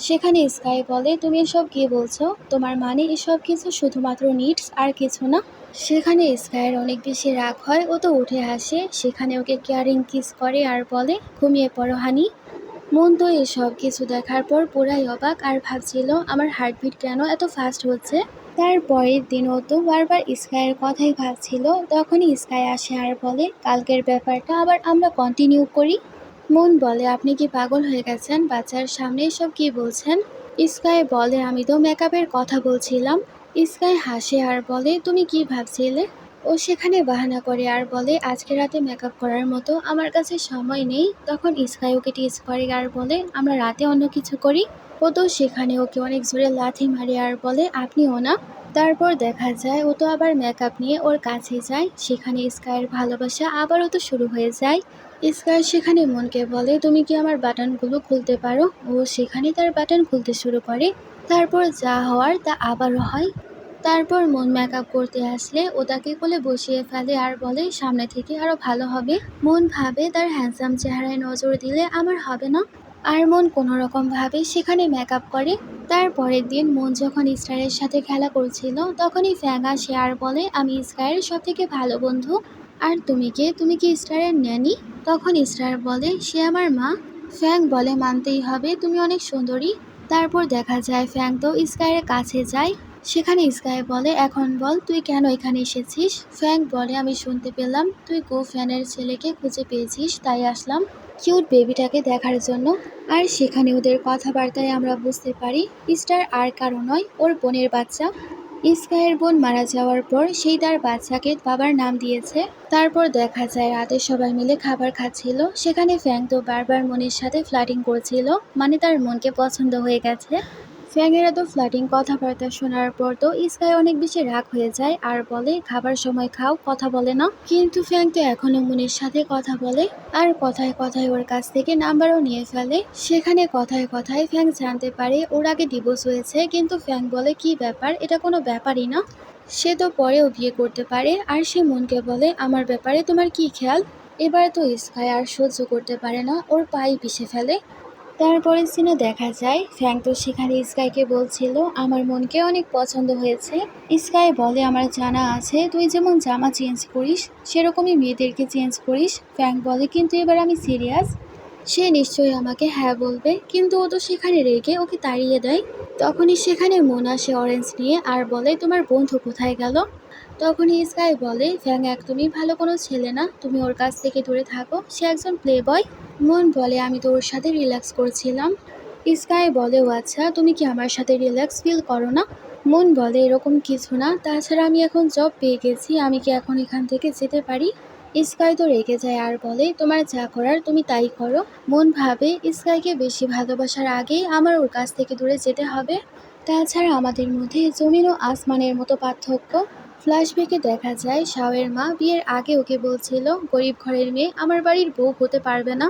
সেখানে স্কাই বলে, তুমি এসব কি বলছো? তোমার মানে এসব কিছু শুধুমাত্র নিডস আর কিছু না? সেখানে স্কাইয়ের অনেক বেশি রাগ হয়। ও তো উঠে আসে। সেখানে ওকে কেয়ারিং কিস করে আর বলে, ঘুমিয়ে পড়ো হানি। মন তো এসব কিছু দেখার পর পুরাই অবাক আর ভাবছিল, আমার হার্টবিট কেন এত ফাস্ট হচ্ছে। তার পরের দিনও তো বারবার স্কাইয়ের কথাই ভাবছিল। তখনই স্কাই আসে আর বলে, কালকের ব্যাপারটা আবার আমরা কন্টিনিউ করি। মন বলে, আপনি কি পাগল হয়ে গেছেন? বাচ্চার সামনে এসব কি বলছেন? স্কাই বলে, আমি তো মেকআপের কথা বলছিলাম। স্কাই হাসে আর বলে, তুমি কি ভাবছিলে? ও সেখানে বাহানা করে আর বলে, আজকে রাতে মেকআপ করার মতো আমার কাছে সময় নেই। তখন স্কাই ওকে টিজ করে আর বলে, আমরা রাতে অন্য কিছু করি। ও তো সেখানে ওকে অনেক জোরে লাথি মারে আর বলে, আপনিও না। তারপর দেখা যায় ও তো আবার মেকআপ নিয়ে ওর কাছে যায়। সেখানে স্কাইয়ের ভালোবাসা আবারও তো শুরু হয়ে যায়। স্কাই সেখানে মনকে বলে, তুমি কি আমার বাটনগুলো খুলতে পারো? ও সেখানে তার বাটন খুলতে শুরু করে। তারপর যা হওয়ার তা আবারও হয়। তারপর মন মেকআপ করতে আসলে ও তাকে কোলে বসিয়ে ফেলে আর বলে, সামনে থেকে আরো ভালো হবে। মন ভাবে, তার হ্যান্ডসাম চেহারায় নজর দিলে আমার হবে না। আর মন কোনো রকম ভাবে সেখানে মেকআপ করে। তারপরের দিন মন যখন স্টারের সাথে খেলা করছিল, তখনই ফ্যাং আসে আর বলে, আমি স্কাইয়ের সব থেকে ভালো বন্ধু। আর তুমি কে? তুমি কি স্টারের ন্যানি? তখন স্টার বলে, সে আমার মা। ফ্যাং বলে, মানতেই হবে, তুমি অনেক সুন্দরী। তারপর দেখা যায় ফ্যাং তো স্কাইয়ের কাছে যায়। সেখানে স্কাই বলে, এখন বল তুই কেন এখানে এসেছিস? ফ্যাং বলে, আমি শুনতে পেলাম তুই গো ফ্যানের ছেলেকে খুঁজে পেয়েছিস, তাই আসলাম কিউট বেবিটাকে দেখার জন্য। আর সেখানে ওদের কথাবার্তায় আমরা বুঝতে পারি স্টার আর কারো নয়, ওর বোনের বাচ্চা। স্কাইয়ের বোন মারা যাওয়ার পর সেই তার বাচ্চাকে বাবার নাম দিয়েছে। তারপর দেখা যায় রাতে সবাই মিলে খাবার খাচ্ছিল। সেখানে ফ্যাং তো বারবার মনের সাথে ফ্লার্টিং করছিল, মানে তার মনকে পছন্দ হয়ে গেছে। ফ্যাংয়ের এত ফ্লার্টিং কথাবার্তা শোনার পর তো স্কাই অনেক বেশি রাগ হয়ে যায় আর বলে, খাবার সময় খাও, কথা বলে না। কিন্তু ফ্যাং তো এখনো মনের সাথে কথা বলে। আর কথায় কথায় ওর কাছ থেকে নাম্বারও নিয়ে ফেলে। সেখানে কথায় কথায় ফ্যাং জানতে পারে ওর আগে ডিভোর্স হয়েছে, কিন্তু ফ্যাং বলে, কি ব্যাপার, এটা কোনো ব্যাপারই না। সে তো পরেও বিয়ে করতে পারে। আর সে মনকে বলে, আমার ব্যাপারে তোমার কি খেয়াল? এবার তো স্কাই আর সহ্য করতে পারে না, ওর পায়ে পিষে ফেলে। তারপরের সিনে দেখা যায় ফ্যাং তো সেখানে স্কাইকে বলছিল, আমার মনকে অনেক পছন্দ হয়েছে। স্কাই বলে, আমার জানা আছে তুই যেমন জামা চেঞ্জ করিস সেরকমই মেয়েদেরকে চেঞ্জ করিস। ফ্যাং বলে, কিন্তু এবার আমি সিরিয়াস। সে নিশ্চয়ই আমাকে হ্যাঁ বলবে, কিন্তু ও তো সেখানে রেগে ওকে তাড়িয়ে দেয়। তখনই সেখানে মন আসে অরেঞ্জ নিয়ে আর বলে, তোমার বন্ধু কোথায় গেল? তখনই স্কাই বলে, ফ্যাং একদমই ভালো কোনো ছেলে না, তুমি ওর কাছ থেকে দূরে থাকো, সে একজন প্লে বয়। মন বলে, আমি তো ওর সাথে রিল্যাক্স করছিলাম। স্কাই বলে, ও আচ্ছা, তুমি কি আমার সাথে রিল্যাক্স ফিল করো না? মন বলে, এরকম কিছু না, তাছাড়া আমি এখন জব পেয়ে গেছি, আমি কি এখন এখান থেকে যেতে পারি? স্কাই তো রেগে যায় আর বলে, তোমার যা করার তুমি তাই করো। মন ভাবে, স্কাইকে বেশি ভালোবাসার আগেই আমার ওর কাছ থেকে দূরে যেতে হবে। তাছাড়া আমাদের মধ্যে জমিন ও আসমানের মতো পার্থক্য। ফ্ল্যাশব্যাকে দেখা যায় শাওয়ের মা বিয়ের আগে ওকে বলছিল, গরিব ঘরের মেয়ে আমার বাড়ির বউ হতে পারবে না।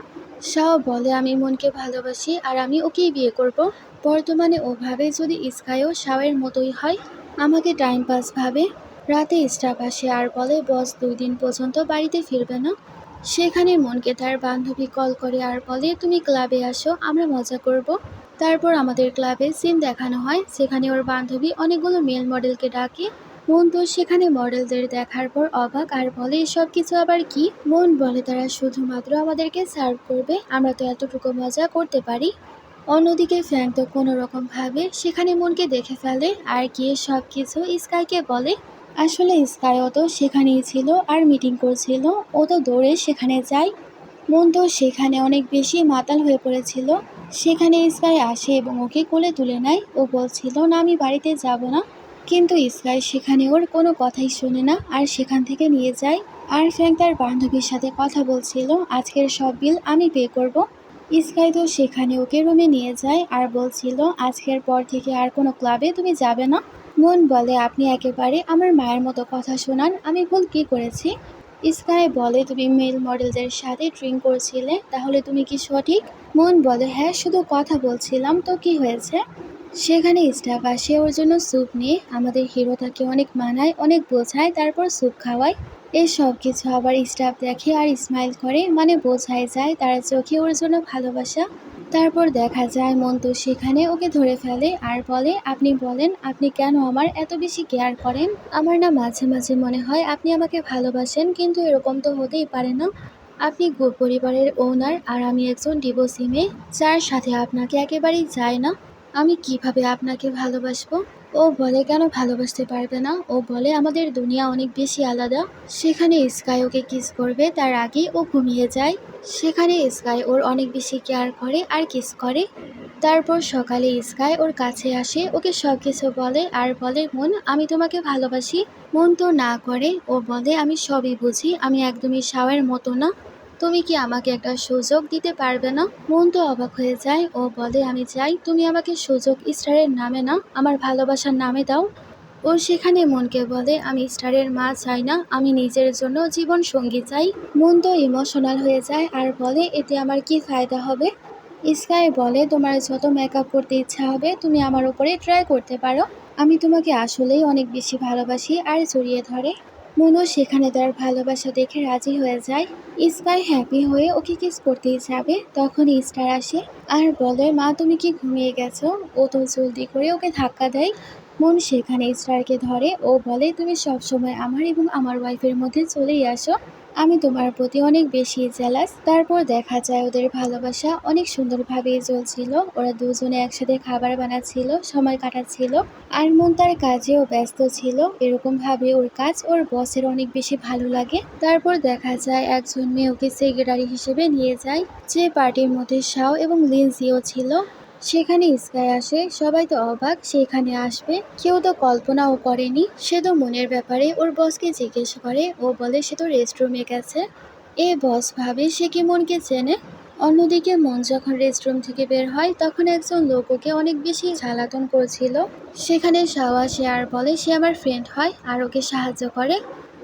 শাও বলে, আমি মনকে ভালোবাসি আর আমি ওকেই বিয়ে করব। বর্তমানে ও ভাবে যদি স্কাইও শাওয়ের মতোই হয়, আমাকে টাইম পাস ভাবে। রাতে স্টাফ আসে আর বলে, বস 2 দিন পর্যন্ত বাড়িতে ফিরবে না। সেখানে মনকে তার বান্ধবী কল করে আর বলে, তুমি ক্লাবে আসো, আমরা মজা করব। তারপর আমাদের ক্লাবে সিন দেখানো হয়, সেখানে ওর বান্ধবী অনেকগুলো মেল মডেলকে ডাকে। মন তো সেখানে মডেলদের দেখার পর অবাক আর বলে, এসব কিছু আবার কি? মন বলে, তারা শুধুমাত্র আমাদেরকে সার্ভ করবে, আমরা তো এতটুকু মজা করতে পারি। অন্যদিকে ফ্যাং তো কোনো রকম ভাবে সেখানে মনকে দেখে ফেলে আর গিয়ে সব কিছু স্কাইকে বলে। আসলে স্কাইও তো সেখানেই ছিল আর মিটিং করছিল। ও তো দৌড়ে সেখানে যায়। মন তো সেখানে অনেক বেশি মাতাল হয়ে পড়েছিল। সেখানে স্কাই আসে এবং ওকে কোলে তুলে নেয়। ও বলছিল না আমি বাড়িতে যাব না, কিন্তু স্কাই সেখানে ওর কোনো কথাই শোনে না আর সেখান থেকে নিয়ে যায়। আর ফ্র্যাঙ্ক তার বান্ধবীর সাথে কথা বলছিল আজকের সব বিল আমি পে করব। স্কাই তো সেখানে ওকে রুমে নিয়ে যায় আর বলছিল আজকের পর থেকে আর কোনো ক্লাবে তুমি যাবে না। মন বলে আপনি একেবারে আমার মায়ের মতো কথা শোনান, আমি ভুল কি করেছি? স্কাই বলে তুমি মেল মডেলদের সাথে ড্রিঙ্ক করছিলে, তাহলে তুমি কি সঠিক? মন বলে হ্যাঁ, শুধু কথা বলছিলাম তো কি হয়েছে? সেখানে স্টাফ আসে ওর জন্য স্যুপ নিয়ে। আমাদের হিরো তাকে অনেক মানায়, অনেক বোঝায়, তারপর স্যুপ খাওয়ায়। এই সব কিছু আবার স্টাফ দেখে আর স্মাইল করে, মানে বোঝাই যায় তার চোখে ওর জন্য ভালোবাসা। তারপর দেখা যায় মন্তু সেখানে ওকে ধরে ফেলে আর বলে আপনি বলেন আপনি কেন আমার এত বেশি কেয়ার করেন? আমার না মাঝে মাঝে মনে হয় আপনি আমাকে ভালোবাসেন, কিন্তু এরকম তো হতেই পারে না। আপনি পরিবারের ওনার আর আমি একজন ডিভোর্সি মেয়ে, যার সাথে আপনাকে একেবারেই যায় না। আমি কিভাবে আপনাকে ভালোবাসবো? ও বলে কেন ভালোবাসতে পারবে না? ও বলে আমাদের দুনিয়া অনেক বেশি আলাদা। সেখানে স্কাই ওকে কিস করবে তার আগে ও ঘুমিয়ে যায়। সেখানে স্কাই ওর অনেক বেশি কেয়ার করে আর কিস করে। তারপর সকালে স্কাই ওর কাছে আসে, ওকে সব কিছু বলে আর বলে মন আমি তোমাকে ভালোবাসি। মন তো না করে, ও বলে আমি সবই বুঝি, আমি একদমই শাওয়ের মতো না, তুমি কি আমাকে একটা সুযোগ দিতে পারবে না? মন তো অবাক হয়ে যায়। ও বলে আমি চাই তুমি আমাকে সুযোগ স্টারের নামে না, আমার ভালোবাসার নামে দাও। ও সেখানে মনকে বলে আমি স্টারের মা চাই না, আমি নিজের জন্য জীবন সঙ্গী চাই। মন তো ইমোশনাল হয়ে যায় আর বলে এতে আমার কি ফায়দা হবে? স্কাই বলে তোমার যত মেকআপ করতে ইচ্ছা হবে তুমি আমার উপরে ট্রাই করতে পারো, আমি তোমাকে আসলেই অনেক বেশি ভালোবাসি। আর জড়িয়ে ধরে। মনও সেখানে তার ভালোবাসা দেখে রাজি হয়ে যায়। স্কাই হ্যাপি হয়ে ওকে কিস করতেই যাবে, তখন স্টার আসে আর বলে মা তুমি কি ঘুমিয়ে গেছো? ও তো জলদি করে ওকে ধাক্কা দেয়। মন সেখানে স্টারকে ধরে, ও বলে তুমি সবসময় আমার এবং আমার ওয়াইফের মধ্যে চলেই আসো, আমি তোমার প্রতি অনেক বেশি জেলাস। তারপর দেখা যায় ওদের ভালোবাসা অনেক সুন্দরভাবেই চলছিল। ওরা দুজনে একসাথে খাবার বানাচ্ছিল, সময় কাটাচ্ছিল। আর মন তার কাজেও ব্যস্ত ছিল। এরকম ভাবে ওর কাজ ওর বসের অনেক বেশি ভালো লাগে। তারপর দেখা যায় একজন মেয়ে ওকে সেক্রেটারি হিসেবে নিয়ে যায়, যে পার্টির মধ্যে শাও এবং লিনজিও ছিল। সেখানে স্কাই আসে, সবাই তো অবাক সেখানে আসবে, কেউ তো কল্পনাও করেনি। সে তো মনের ব্যাপারে ওর বসকে জিজ্ঞেস করে, ও বলে সে তো রেস্টরুমে গেছে। এ বস ভাবে সে কি মনকে চেনে। অন্যদিকে মন যখন রেস্টরুম থেকে বের হয় তখন একজন লোক ওকে অনেক বেশি জ্বালাতন করছিল। সেখানে শাও আসে আর বলে সে আমার ফ্রেন্ড হয় আর ওকে সাহায্য করে।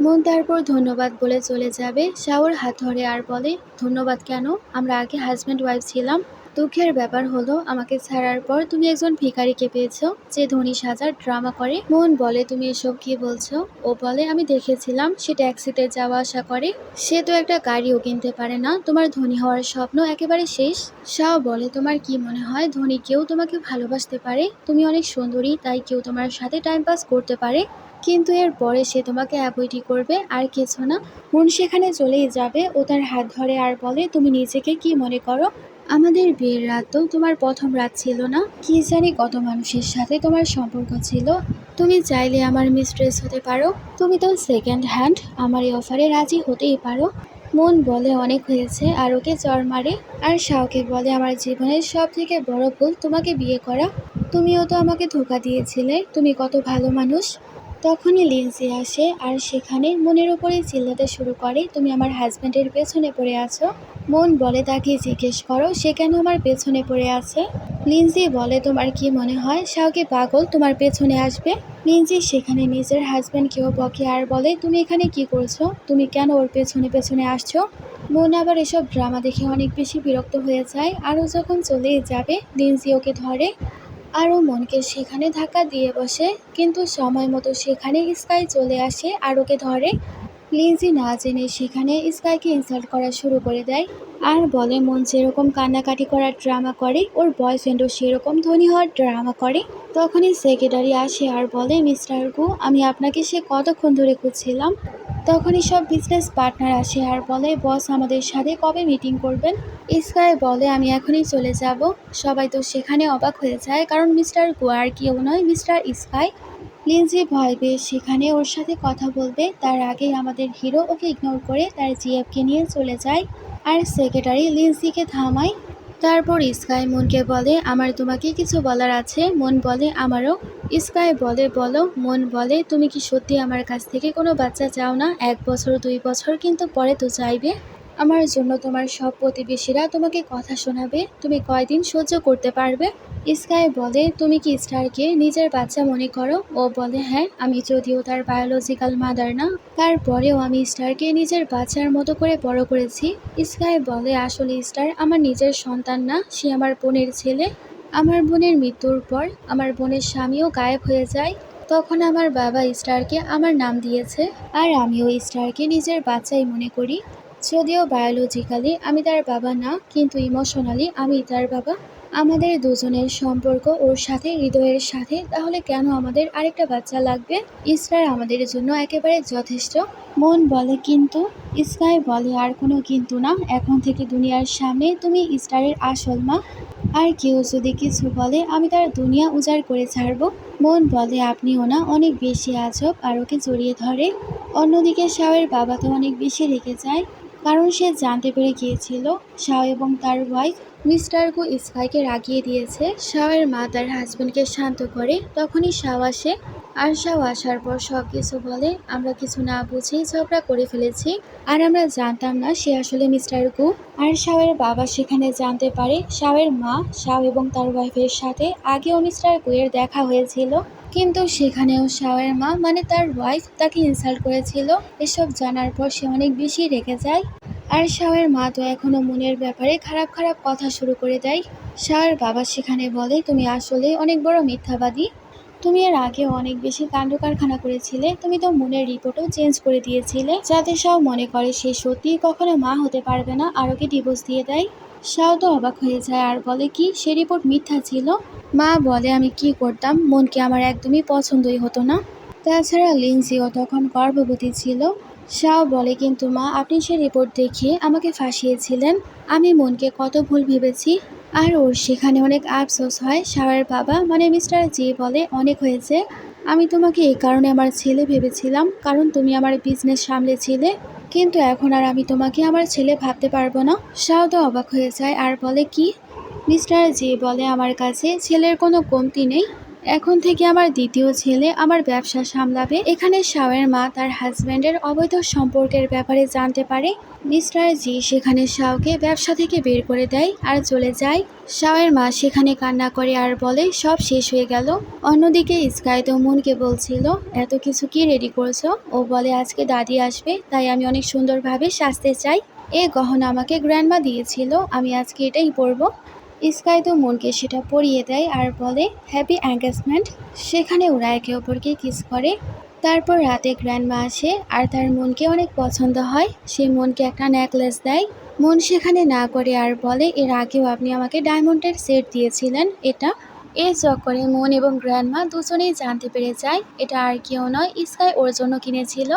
মন তারপর ধন্যবাদ বলে চলে যাবে, শাওর হাত ধরে আর বলে ধন্যবাদ কেন, আমরা আগে হাজব্যান্ড ওয়াইফ ছিলাম। দুঃখের ব্যাপার হলো আমাকে ছাড়ার পর তুমি একজন ভিখারিকে পেয়েছো যে ধনী সাজার ড্রামা করে। মন বলে তুমি এসব কি বলছো? ও বলে আমি দেখেছিলাম সে ট্যাক্সিতে যাওয়া আসা করে, সে তো একটা গাড়িও কিনতে পারে না, তোমার ধনী হওয়ার স্বপ্ন একেবারে শেষ। শাও বলে তোমার কি মনে হয় ধনী কেউ তোমাকে ভালোবাসতে পারে? তুমি অনেক সুন্দরী, তাই কেউ তোমার সাথে টাইম পাস করতে পারে, কিন্তু এর পরে সে তোমাকে অ্যাভয়েডই করবে আর কিছু না। মন সেখানে চলেই যাবে, ও তার হাত ধরে আর বলে তুমি নিজেকে কি মনে করো? আমাদের বিয়ের রাত তো তোমার প্রথম রাত ছিল না, কি জানি কত মানুষের সাথে তোমার সম্পর্ক ছিল, তুমি চাইলে আমার মিস্ট্রেস হতে পারো, তুমি তো সেকেন্ড হ্যান্ড, আমার এই অফারে রাজি হতেই পারো। মন বলে অনেক হয়েছে আর ওকে চড় মারে। আর শাওকে বলে আমার জীবনের সব থেকে বড় ভুল তোমাকে বিয়ে করা, তুমিও তো আমাকে ধোঁকা দিয়েছিলে, তুমি কত ভালো মানুষ। তখনই লিন্সি আসে আর সেখানে মনের উপরে চিল্লাতে শুরু করে তুমি আমার হাজব্যান্ডের পেছনে পড়ে আছো। মন বলে তাকে জিজ্ঞেস করো সে কেন আমার পেছনে পড়ে আছে। লিন্সি বলে তোমার কি মনে হয় শাওকে পাগল তোমার পেছনে আসবে? লিন্সি সেখানে নিজের হাজব্যান্ডকেও বকে আর বলে তুমি এখানে কি করছো, তুমি কেন ওর পেছনে পেছনে আসছো? মন আবার এসব ড্রামা দেখে অনেক বেশি বিরক্ত হয়ে যায়। আরও যখন চলেই যাবে লিন্সি ওকে ধরে আরও মনকে সেখানে ধাক্কা দিয়ে বসে, কিন্তু সময় মতো সেখানে স্কাই চলে আসে আর ওকে ধরে। লিজি না জেনে সেখানে স্কাইকে ইনসাল্ট করা শুরু করে দেয় আর বলে মন যেরকম কান্নাকাটি করার ড্রামা করে ওর বয়ফ্রেন্ডও সেরকম ধনী হওয়ার ড্রামা করে। তখনই সেক্রেটারি আসে আর বলে মিস্টার গু আমি আপনাকে সে কতক্ষণ ধরে খুঁজছিলাম। তখনই সব বিজনেস পার্টনার আসে আর বলে বস আমাদের সাথে কবে মিটিং করবেন? স্কাই বলে আমি এখনই চলে যাব। সবাই তো সেখানে অবাক হয়ে যায়, কারণ মিস্টার গু আর কেউ নয়, মিস্টার স্কাই। লিনজি ভয় পেয়ে সেখানে ওর সাথে কথা বলবে, তার আগেই আমাদের হিরো ওকে ইগনোর করে তার জিএফকে নিয়ে চলে যায় আর সেক্রেটারি লিনজিকে থামায়। তারপর স্কাই মনকে বলে আমার তোমাকে কিছু বলার আছে। মন বলে আমারও। স্কাই বলে বলো। মন বলে তুমি কি সত্যি আমার কাছ থেকে কোনো বাচ্চা চাও না? 1 বছর 2 বছর কিন্তু পরে তো চাইবে। আমার জন্য তোমার সব প্রতিবেশীরা তোমাকে কথা শোনাবে, তুমি কয়দিন সহ্য করতে পারবে? স্কাই বলে তুমি কি স্টারকে নিজের বাচ্চা মনে করো? ও বলে হ্যাঁ, আমি যদিও তার বায়োলজিক্যাল মাদার না, তারপরেও আমি স্টারকে নিজের বাচ্চার মতো করে বড় করেছি। স্কাই বলে আসলে স্টার আমার নিজের সন্তান না, সে আমার বোনের ছেলে। আমার বোনের মৃত্যুর পর আমার বোনের স্বামীও গায়েব হয়ে যায়। তখন আমার বাবা স্টারকে আমার নাম দিয়েছে, আর আমিও স্টারকে নিজের বাচ্চাই মনে করি। যদিও বায়োলজিক্যালি আমি তার বাবা না, কিন্তু ইমোশনালি আমি তার বাবা। আমাদের দুজনের সম্পর্ক ওর সাথে, হৃদয়ের সাথে, তাহলে কেন আমাদের আরেকটা বাচ্চা লাগবে? স্টার আমাদের জন্য একেবারে যথেষ্ট। মন বলে কিন্তু। স্কাই বলে আর কোনো কিন্তু না, এখন থেকে দুনিয়ার সামনে তুমি স্টারের আসল মা। আর কেউ যদি কিছু বলে আমি তার দুনিয়া উজাড় করে ছাড়বো। মন বলে আপনিও না, অনেক বেশি আজব, আর ওকে জড়িয়ে ধরে। অন্যদিকে শাওয়ের বাবা তো অনেক বেশি রেগে যায়, কারণ সে জানতে পেরে গিয়েছিল শাও এবং তার ওয়াইফ মিস্টার গো স্কাইকে রাগিয়ে দিয়েছে। শাওয়ের মা তার হাজবেন্ডকে শান্ত করে, তখনই শাও আসে। আর শাও আসার পর সব কিছু বলে আমরা কিছু না বুঝেই ঝগড়া করে ফেলেছি, আর আমরা জানতাম না সে আসলে মিস্টার গু। আর শাওয়ের বাবা সেখানে জানতে পারে শাওয়ের মা শাও এবং তার ওয়াইফের সাথে আগেও মিস্টার গুয়ের দেখা হয়েছিল, কিন্তু সেখানেও শাওয়ের মা মানে তার ওয়াইফ তাকে ইনসাল্ট করেছিল। এসব জানার পর সে অনেক বেশি রেগে যায়। আর শাওয়ের মা তো এখনো মনের ব্যাপারে খারাপ খারাপ কথা শুরু করে দেয়। শাওয়ের বাবা সেখানে বলে তুমি আসলে অনেক বড় মিথ্যাবাদী, তুমি এর আগেও অনেক বেশি কাণ্ড কারখানা করেছিলে, তুমি তো মনের রিপোর্টও চেঞ্জ করে দিয়েছিলে যাতে শাও মনে করে সে সত্যি কখনো মা হতে পারবে না, আর ওকে ডিভোর্স দিয়ে দেয়। শাও তো অবাক হয়ে যায় আর বলে কি সে রিপোর্ট মিথ্যা ছিল? মা বলে আমি কি করতাম, মনকে আমার একদমই পছন্দই হতো না, তাছাড়া লিন্সিও তখন গর্ভবতী ছিল। শাও বলে কিন্তু মা আপনি সে রিপোর্ট দেখিয়ে আমাকে ফাঁসিয়েছিলেন, আমি মনকে কত ভুল ভেবেছি। আর ওর সেখানে অনেক আফসোস হয়। শাওয়ের বাবা মানে মিস্টার জি বলে অনেক হয়েছে, আমি তোমাকে এই কারণে আমার ছেলে ভেবেছিলাম কারণ তুমি আমার বিজনেস সামলেছিলে, কিন্তু এখন আর আমি তোমাকে আমার ছেলে ভাবতে পারবো না। শাও তো অবাক হয়ে যায় আর বলে কি? মিস্টার জি বলে আমার কাছে ছেলের কোনো কমতি নেই, এখন থেকে আমার দ্বিতীয় ছেলে আমার ব্যবসা সামলাবে। এখানে শাওয়ের মা তার হাজব্যান্ডের অবৈধ সম্পর্কের ব্যাপারে জানতে পারে। মিস্টার জি সেখানে শাওকে ব্যবসা থেকে বের করে দেয় আর চলে যায়। শাওয়ের মা সেখানে কান্না করে আর বলে সব শেষ হয়ে গেল। অন্যদিকে স্কাই তো মনকে বলছিল এত কিছু কি রেডি করছো? ও বলে আজকে দাদি আসবে, তাই আমি অনেক সুন্দরভাবে সাজতে চাই, এই গহনা আমাকে গ্র্যান্ডমা দিয়েছিল, আমি আজকে এটাই পরবো। স্কাই তো মনকে সেটা পরিয়ে দেয় আর বলে হ্যাপি এঙ্গেজমেন্ট। সেখানে ওরা একে অপরকে কিস করে। তারপর রাতে গ্র্যান্ডমা আসে আর তার মনকে অনেক পছন্দ হয়, সে মনকে একটা নেকলেস দেয়। মন সেখানে না করে আর বলে এর আগেও আপনি আমাকে ডায়মন্ডের সেট দিয়েছিলেন এটা। এই চক্করে মন এবং গ্র্যান্ডমা দুজনেই জানতে পেরে যায় এটা আর কেউ নয়, স্কাই ওর জন্য কিনেছিল।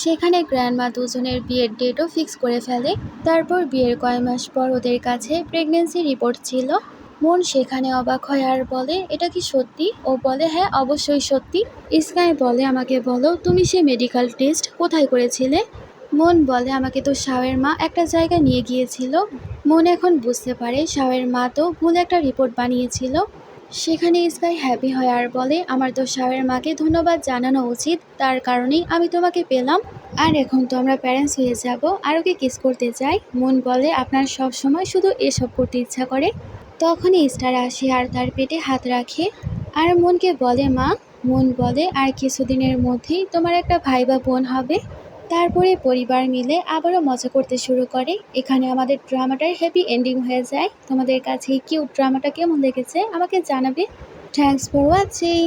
সেখানে গ্র্যান্ডমা দুজনের বিয়ের ডেটও ফিক্স করে ফেলে। তারপর বিয়ের কয়েক মাস পর ওদের কাছে প্রেগনেন্সি রিপোর্ট ছিল। মন সেখানে অবাক হয় আর বলে এটা কি সত্যি? ও বলে হ্যাঁ অবশ্যই সত্যি। স্কাই বলে আমাকে বলো তুমি সে মেডিকেল টেস্ট কোথায় করেছিলে? মন বলে আমাকে তো শাওয়ের মা একটা জায়গায় নিয়ে গিয়েছিল। মন এখন বুঝতে পারে শাওয়ের মা তো ভুল একটা রিপোর্ট বানিয়েছিল। সেখানে স্কাই হ্যাপি হয় আর বলে আমার তো শাওয়ের মাকে ধন্যবাদ জানানো উচিত, তার কারণেই আমি তোমাকে পেলাম, আর এখন তো আমরা প্যারেন্টস হয়ে যাব। আর ওকে কিস করতে চাই। মন বলে আপনার সব সময় শুধু এসব করতে ইচ্ছা করে। তখনই স্টার আসে আর তার পেটে হাত রাখে আর মনকে বলে মা। মন বলে আর কিছুদিনের মধ্যেই তোমার একটা ভাই বা বোন হবে। তারপরে পরিবার মিলে আবারও মজা করতে শুরু করে। এখানে আমাদের ড্রামাটার হ্যাপি এন্ডিং হয়ে যায়। তোমাদের কাছে এই কিউট ড্রামাটা কেমন লেগেছে আমাকে জানাবে। Thanks for watching.